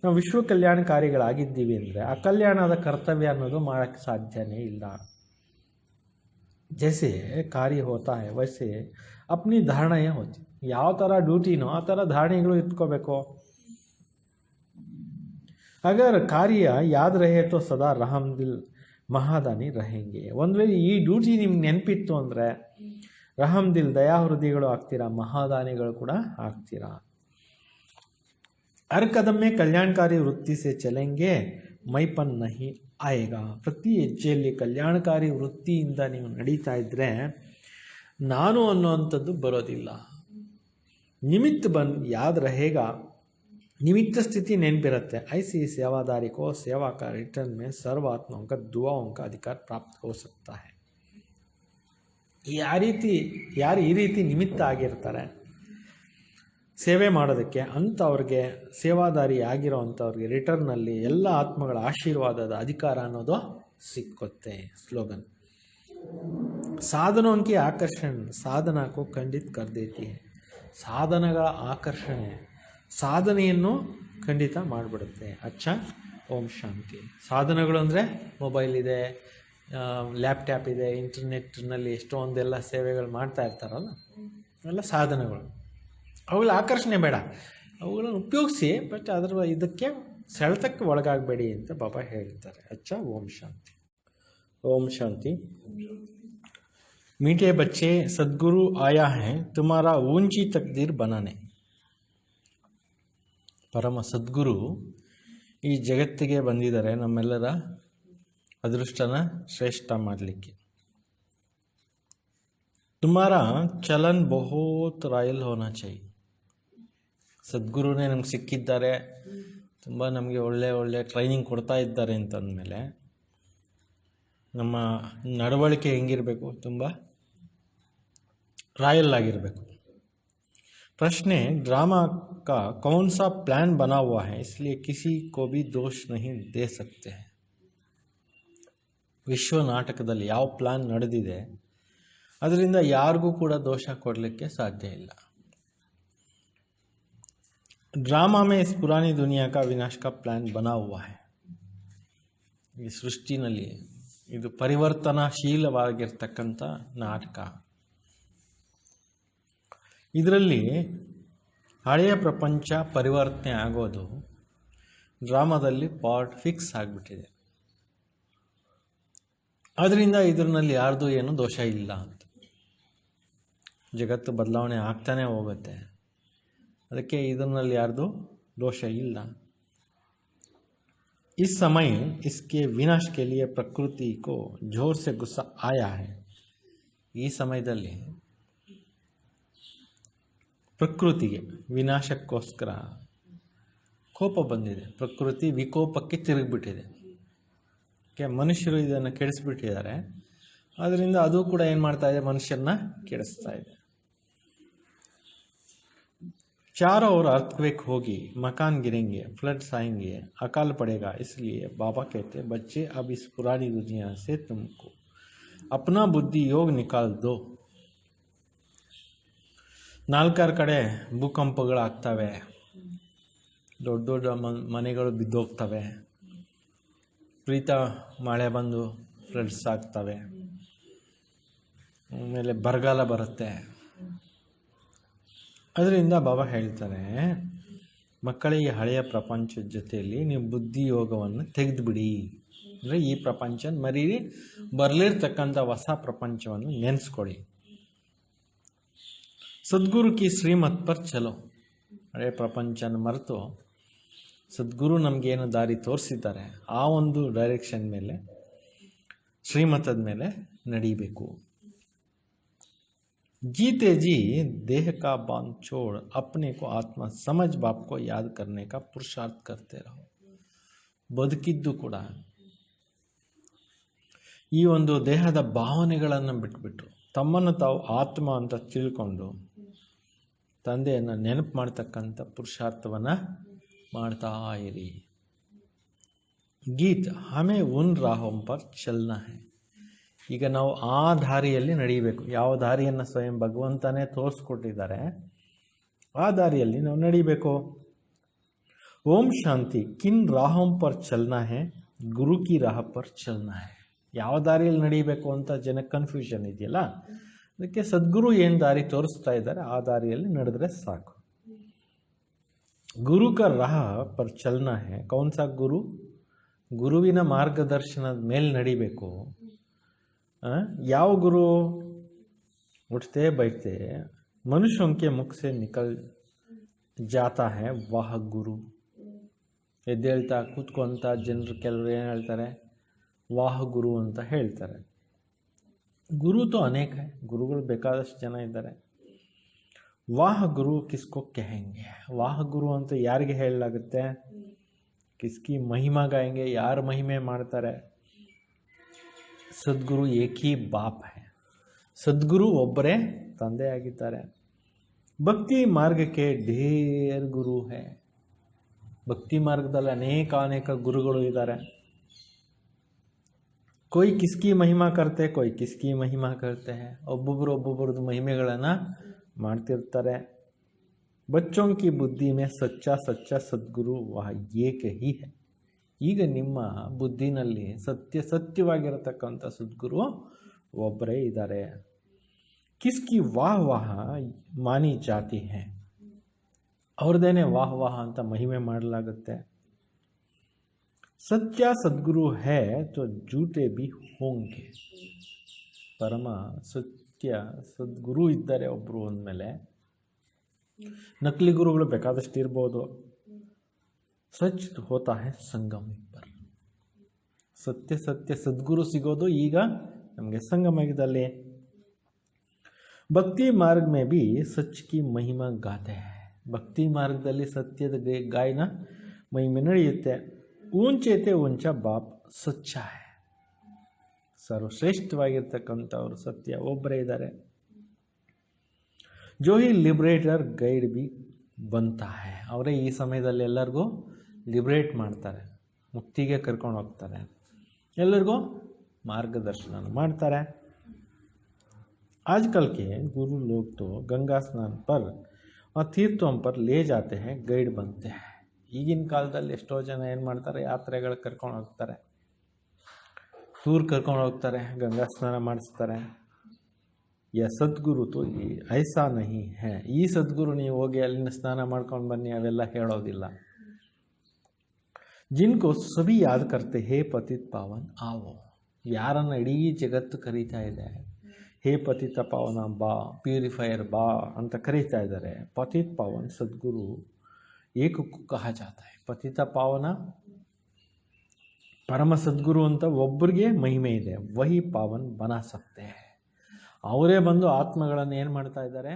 ನಾವು ವಿಶ್ವ ಕಲ್ಯಾಣಕಾರಿಗಳಾಗಿದ್ದೀವಿ ಅಂದರೆ ಅಕಲ್ಯಾಣದ ಕರ್ತವ್ಯ ಅನ್ನೋದು ಮಾಡೋಕ್ಕೆ ಸಾಧ್ಯನೇ ಇಲ್ಲ. जैसे कार्य होता है वैसे अपनी धारणाएं होती. ಯಾವ ಥರ ಡ್ಯೂಟಿನೋ ಆ ಥರ ಧಾರಣೆಗಳು ಇಟ್ಕೋಬೇಕು. अगर कार्य याद रहे तो सदा रहम दिल ಮಹಾದಾನಿ रहेंगे. ಒಂದು ವೇಳೆ ಈ ಡ್ಯೂಟಿ ನಿಮ್ಗೆ ನೆನಪಿತ್ತು ಅಂದರೆ ರಹಮ್ ದಿಲ್ ದಯಾ ಹೃದಯಗಳು ಆಗ್ತೀರಾ, ಮಹಾದಾನಿಗಳು ಕೂಡ ಆಗ್ತೀರಾ. हर कदम में कल्याणकारी वृत्ति से चलेंगे ಮೈಪನ್ ನಹಿ ಆಯೇಗ. ಪ್ರತಿ ಹೆಜ್ಜೆಯಲ್ಲಿ ಕಲ್ಯಾಣಕಾರಿ ವೃತ್ತಿಯಿಂದ ನೀವು ನಡೀತಾ ಇದ್ದರೆ ನಾನು ಅನ್ನುವಂಥದ್ದು ಬರೋದಿಲ್ಲ. ನಿಮಿತ್ತ ಯಾದ್ रहेगा, निमित्त स्थिति नेनपिरತ್ತೆ. ऐसी सेवादारी को सेवा का रिटर्न में सर्व आत्माओं का दुआओं का अधिकार प्राप्त हो सकता है. ಯಾರು ಈ ರೀತಿ ನಿಮಿತ್ತ ಆಗಿರ್ತಾರೆ ಸೇವೆ ಮಾಡೋದಕ್ಕೆ, ಅಂಥವ್ರಿಗೆ ಸೇವಾದಾರಿ ಆಗಿರೋ ಅಂಥವ್ರಿಗೆ ರಿಟರ್ನಲ್ಲಿ ಎಲ್ಲ ಆತ್ಮಗಳ ಆಶೀರ್ವಾದದ ಅಧಿಕಾರ ಅನ್ನೋದು ಸಿಕ್ಕುತ್ತೆ. ಸ್ಲೋಗನ್ ಸಾಧನೋं की आकर्षण साधना को खंडित कर देती है. ಸಾಧನಗಳ ಆಕರ್ಷಣೆ ಸಾಧನೆಯನ್ನು ಖಂಡಿತ ಮಾಡಿಬಿಡುತ್ತೆ. ಅಚ್ಚ ಓಂ ಶಾಂತಿ. ಸಾಧನಗಳು ಅಂದರೆ ಮೊಬೈಲ್ ಇದೆ, ಲ್ಯಾಪ್ಟಾಪ್ ಇದೆ, ಇಂಟರ್ನೆಟ್ನಲ್ಲಿ ಎಷ್ಟೊಂದೆಲ್ಲ ಸೇವೆಗಳು ಮಾಡ್ತಾ ಇರ್ತಾರಲ್ಲ, ಅವೆಲ್ಲ ಸಾಧನಗಳು. ಅವುಗಳ ಆಕರ್ಷಣೆ ಬೇಡ, ಅವುಗಳನ್ನು ಉಪಯೋಗಿಸಿ, ಬಟ್ ಅದರ ಇದಕ್ಕೆ ಸೆಳೆತಕ್ಕೆ ಒಳಗಾಗಬೇಡಿ ಅಂತ ಬಾಬಾ ಹೇಳ್ತಾರೆ. ಅಚ್ಚ ಓಂ ಶಾಂತಿ. ಓಂ ಶಾಂತಿ. मीठे बच्चे, सदगुरु आया है तुम्हारा ऊंची तकदीर बनाने. ಪರಮ ಸದ್ಗುರು ಈ ಜಗತ್ತಿಗೆ ಬಂದಿದ್ದಾರೆ ನಮ್ಮೆಲ್ಲರ ಅದೃಷ್ಟನ ಶ್ರೇಷ್ಠ ಮಾಡಲಿಕ್ಕೆ. तुम्हारा चलन बहुत रॉयल होना चाहिए. ಸದ್ಗುರುನೇ ನಮ್ಗೆ ಸಿಕ್ಕಿದ್ದಾರೆ, ತುಂಬ ನಮಗೆ ಒಳ್ಳೆ ಟ್ರೈನಿಂಗ್ ಕೊಡ್ತಾ ಇದ್ದಾರೆ ಅಂತಂದಮೇಲೆ ನಮ್ಮ ನಡವಳಿಕೆ ಹೆಂಗಿರಬೇಕು? ತುಂಬ ರಾಯಲ್ ಆಗಿರಬೇಕು. प्रश्न ड्रामा का कौन सा प्लान बना हुआ है, इसलिए किसी को भी दोष नहीं दे सकते हैं. ವಿಶ್ವ ನಾಟಕದಲ್ಲಿ ಯಾವ ಪ್ಲಾನ್ ನಡೆದಿದೆ ಅದರಿಂದ ಯಾರಿಗೂ ಕೂಡ ದೋಷ ಕೊಡಲಿಕ್ಕೆ ಸಾಧ್ಯ ಇಲ್ಲ. ड्रामा में इस पुरानी दुनिया का विनाश का प्लान बना हुआ है. ಈ ಸೃಷ್ಟಿನಲ್ಲಿ ಇದು ಪರಿವರ್ತನಾಶೀಲವಾಗಿರ್ತಕ್ಕಂಥ ನಾಟಕ. ಇದರಲ್ಲಿ ಹಳೆಯ ಪ್ರಪಂಚ ಪರಿವರ್ತನೆ ಆಗೋದು ಡ್ರಾಮಾದಲ್ಲಿ ಪಾರ್ಟ್ ಫಿಕ್ಸ್ ಆಗಿಬಿಟ್ಟಿದೆ. ಆದ್ದರಿಂದ ಇದರಲ್ಲಿ ಯಾರ್ದು ಏನು ದೋಷ ಇಲ್ಲ ಅಂತ. ಜಗತ್ತು ಬದಲಾವಣೆ ಆಗ್ತಾನೆ ಹೋಗುತ್ತೆ, ಅದಕ್ಕೆ ಇದರಲ್ಲಿ ಯಾರ್ದು ದೋಷ ಇಲ್ಲ. इस समय इसके विनाश के लिए प्रकृति को जोर से गुस्सा आया है. ಈ ಸಮಯದಲ್ಲಿ ಪ್ರಕೃತಿಗೆ ವಿನಾಶಕ್ಕೋಸ್ಕರ ಕೋಪ ಬಂದಿದೆ. ಪ್ರಕೃತಿ ವಿಕೋಪಕ್ಕೆ ತಿರುಗಿಬಿಟ್ಟಿದೆ. ಮನುಷ್ಯರು ಇದನ್ನು ಕೆಡಿಸ್ಬಿಟ್ಟಿದ್ದಾರೆ, ಅದರಿಂದ ಅದು ಕೂಡ ಏನು ಮಾಡ್ತಾ ಇದೆ? ಮನುಷ್ಯರನ್ನ ಕೆಡಿಸ್ತಾ ಇದೆ. चारों ओर अर्थक्वेक होगी, मकान गिरेंगे, फ्लड्स आएंगे, अकाल पड़ेगा. इसलिए बाबा कहते बच्चे अब इस पुरानी दुनिया से तुमको अपना बुद्धि योग निकाल दो. ನಾಲ್ಕಾರು ಕಡೆ ಭೂಕಂಪಗಳಾಗ್ತವೆ, ದೊಡ್ಡ ದೊಡ್ಡ ಮನೆಗಳು ಬಿದ್ದೋಗ್ತವೆ, ವಿಪರೀತ ಮಳೆ ಬಂದು ಫ್ಲಡ್ಸ್ ಆಗ್ತವೆ, ಆಮೇಲೆ ಬರಗಾಲ ಬರುತ್ತೆ. ಅದರಿಂದ ಬಾಬಾ ಹೇಳ್ತಾರೆ, ಮಕ್ಕಳಿಗೆ ಹಳೆಯ ಪ್ರಪಂಚದ ಜೊತೆಯಲ್ಲಿ ನೀವು ಬುದ್ಧಿ ಯೋಗವನ್ನು ತೆಗೆದುಬಿಡಿ. ಅಂದರೆ ಈ ಪ್ರಪಂಚ ಮರೀರಿ, ಬರಲಿರ್ತಕ್ಕಂಥ ಹೊಸ ಪ್ರಪಂಚವನ್ನು ನೆನೆಸ್ಕೊಳ್ಳಿ. ಸದ್ಗುರು ಕಿ ಶ್ರೀಮತ್ ಪರ್ ಚಲೋ. ಹಳೆಯ ಪ್ರಪಂಚನ ಮರೆತು ಸದ್ಗುರು ನಮಗೇನು ದಾರಿ ತೋರಿಸಿದ್ದಾರೆ ಆ ಒಂದು ಡೈರೆಕ್ಷನ್ ಮೇಲೆ, ಶ್ರೀಮತದ ಮೇಲೆ ನಡೀಬೇಕು. जीते जी देह का बांध छोड़ अपने को आत्मा समझ बाप को याद करने का पुरुषार्थ करते रहो. ಬದುಕಿದ್ದು ಕೂಡ ಈ ಒಂದು ದೇಹದ ಭಾವನೆಗಳನ್ನು ಬಿಟ್ಬಿಟ್ಟು ತಮ್ಮನ್ನು ತಾವು ಆತ್ಮ ಅಂತ ತಿಳ್ಕೊಂಡು ತಂದೆಯನ್ನು ನೆನಪು ಮಾಡ್ತಕ್ಕಂಥ ಪುರುಷಾರ್ಥವನ್ನು ಮಾಡ್ತಾ ಇರಿ. ಗೀತ್ ಹಮೇ ಉನ್ ರಾಹೋಂ ಪರ್ ಚಲ್ನಾ ಹೈ. ಈಗ ನಾವು ಆ ದಾರಿಯಲ್ಲಿ ನಡೀಬೇಕು. ಯಾವ ದಾರಿಯನ್ನು ಸ್ವಯಂ ಭಗವಂತನೇ ತೋರಿಸ್ಕೊಟ್ಟಿದ್ದಾರೆ ಆ ದಾರಿಯಲ್ಲಿ ನಾವು ನಡೀಬೇಕು. ಓಂ ಶಾಂತಿ. ಕಿನ್ ರಾಹೋಂ ಪರ್ ಚಲ್ನಾ ಹೈ, ಗುರು ಕಿ ರಾಹ ಪರ್ ಚಲ್ನಾ ಹೈ. ಯಾವ ದಾರಿಯಲ್ಲಿ ನಡೀಬೇಕು ಅಂತ ಜನಕ್ಕೆ ಕನ್ಫ್ಯೂಷನ್ ಇದೆಯಲ್ಲ, ಅದಕ್ಕೆ ಸದ್ಗುರು ಏನು ದಾರಿ ತೋರಿಸ್ತಾ ಇದ್ದಾರೆ ಆ ದಾರಿಯಲ್ಲಿ ನಡೆದ್ರೆ ಸಾಕು. ಗುರು ಕ ರಾಹ ಪರ್ ಚಲ್ನಾ ಹೈ. ಕೌನ್ ಸಾ ಗುರು? ಗುರುವಿನ ಮಾರ್ಗದರ್ಶನದ ಮೇಲೆ ನಡಿಬೇಕು. ಯಾವ ಗುರು? उठते बैठते मनुष्यों के मुख से निकल जाता है वह गुरु. ಎದ್ದೇಳ್ತಾ ಕೂತ್ಕೊಂತ ಜನರು ಕೆಲವರು ಏನು ಹೇಳ್ತಾರೆ, ವಾಹ ಗುರು ಅಂತ ಹೇಳ್ತಾರೆ. ಗುರು ತೋ ಅನೇಕ है, ಗುರುಗಳು ಬೇಕಾದಷ್ಟು ಜನ ಇದ್ದಾರೆ. ವಾಹ ಗುರು ಕಿಸ್ಕೋ ಕहेಂಗೆ, ವಾಹ ಗುರು ಅಂತ ಯಾರಿಗೆ ಹೇಳಲಾಗುತ್ತೆ? ಕಿಸ್ಕಿ ಮಹಿಮಾ ಗಾಯಂಗೆ, ಯಾರು ಮಹಿಮೆ ಮಾಡ್ತಾರೆ? ಸದ್ಗುರು ಏಕಿ ಬಾಪ್ है, ಸದ್ಗುರು ಒಬ್ಬರೇ ತಂದೆಯಾಗಿದ್ದಾರೆ. ಭಕ್ತಿ ಮಾರ್ಗಕ್ಕೆ ಢೇರ್ ಗುರು है, ಭಕ್ತಿ ಮಾರ್ಗದಲ್ಲಿ ಅನೇಕ ಗುರುಗಳು ಇದ್ದಾರೆ. कोई किसकी महिमा करते, कोई किसकी महिमा करते हैं, ಒಬ್ಬೊಬ್ಬರದ್ದು ಮಹಿಮೆಗಳನ್ನು ಮಾಡ್ತಿರ್ತಾರೆ. बच्चों की बुद्धि में सच्चा सद्गुरु वह एक ही है, ಈಗ ನಿಮ್ಮ ಬುದ್ಧಿನಲ್ಲಿ ಸತ್ಯವಾಗಿರತಕ್ಕಂಥ ಸದ್ಗುರು ಒಬ್ಬರೇ ಇದ್ದಾರೆ. ಕಿಸ್ಕಿ ವಾಹ ಮಾನಿ ಜಾತಿ है, ಅವ್ರದ್ದೇನೆ ವಾಹ ಅಂತ ಮಹಿಮೆ ಮಾಡಲಾಗುತ್ತೆ. ಸತ್ಯ ಸದ್ಗುರು है तो झूठे भी होंगे, ಪರಮ ಸತ್ಯ ಸದ್ಗುರು ಇದ್ದಾರೆ ಒಬ್ಬರು ಅಂದಮೇಲೆ ನಕಲಿ ಗುರುಗಳು ಬೇಕಾದಷ್ಟು ಇರ್ಬೋದು. ಸಚ್ ಹೋತಾ है ಸಂಗಮ पर, ಸತ್ಯ ಸದ್ಗುರು ಸಿಗೋದು ಈಗ ನಮಗೆ ಸಂಗಮದಲ್ಲಿ. ಭಕ್ತಿ ಮಾರ್ಗ ಮೇ ಬಿ ಸಚ್ ಕಿ ಮಹಿಮಾ ಗಾತೆ है, ಭಕ್ತಿ ಮಾರ್ಗದಲ್ಲಿ ಸತ್ಯದ ಗಾಯನ ಮಹಿಮೆ ನಡೆಯುತ್ತೆ. ಊಂಚೇತೆ ಊಂಚ ಬಾಪ್ ಸಚ್ಚ है, ಸರ್ವಶ್ರೇಷ್ಠವಾಗಿರ್ತಕ್ಕಂಥವ್ರು ಸತ್ಯ ಒಬ್ಬರೇ ಇದ್ದಾರೆ. ಜೋ ಹಿ ಲಿಬ್ರೇಟರ್ ಗೈಡ್ ಬಿ ಬಂತಾ है, ಅವರೇ ಈ ಸಮಯದಲ್ಲಿ ಎಲ್ಲರಿಗೂ ಲಿಬ್ರೇಟ್ ಮಾಡ್ತಾರೆ, ಮುಕ್ತಿಗೆ ಕರ್ಕೊಂಡು ಹೋಗ್ತಾರೆ, ಎಲ್ಲರಿಗೂ ಮಾರ್ಗದರ್ಶನ ಮಾಡ್ತಾರೆ. आजकल के गुरु लोग तो गंगा स्नान पर और तीर्थों पर ले जाते हैं, ಗೈಡ್ बनते हैं. ಈಗಿನ ಕಾಲದಲ್ಲಿ ಎಷ್ಟೋ ಜನ ಏನು ಮಾಡ್ತಾರೆ, ಯಾತ್ರೆಗಳು ಕರ್ಕೊಂಡು ಹೋಗ್ತಾರೆ, ಟೂರ್ ಕರ್ಕೊಂಡು ಹೋಗ್ತಾರೆ, ಗಂಗಾ ಸ್ನಾನ ಮಾಡಿಸ್ತಾರೆ. ಯ ಸದ್ಗುರು ತೋ ಐಸಾ ನಹಿ ಹೇ, ಈ ಸದ್ಗುರು ನೀವು ಹೋಗಿ ಅಲ್ಲಿನ ಸ್ನಾನ ಮಾಡ್ಕೊಂಡು ಬನ್ನಿ ಅವೆಲ್ಲ ಹೇಳೋದಿಲ್ಲ. ಜಿನ್ಕೋ ಸಭಿ ಯಾದ್ ಕರ್ತೆ ಹೇ ಪತಿತ್ ಪಾವನ್ ಆವೋ, ಯಾರನ್ನ ಇಡೀ ಜಗತ್ತು ಕರೀತಾ ಇದೆ, ಹೇ ಪತಿತ ಪಾವನ ಬಾ, ಪ್ಯೂರಿಫೈಯರ್ ಬಾ ಅಂತ ಕರೀತಾ ಇದ್ದಾರೆ. ಪತಿತ್ ಪಾವನ್ ಸದ್ಗುರು ಏಕಕ್ಕೂ ಕಹ ಜಾತ है, ಪತಿತ ಪಾವನ ಪರಮ ಸದ್ಗುರು ಅಂತ ಒಬ್ಬರಿಗೆ ಮಹಿಮೆ ಇದೆ. ವಹಿ ಪಾವನ್ ಬನಾ ಸಕ್ತೆ, ಅವರೇ ಬಂದು ಆತ್ಮಗಳನ್ನು ಏನು ಮಾಡ್ತಾ ಇದ್ದಾರೆ,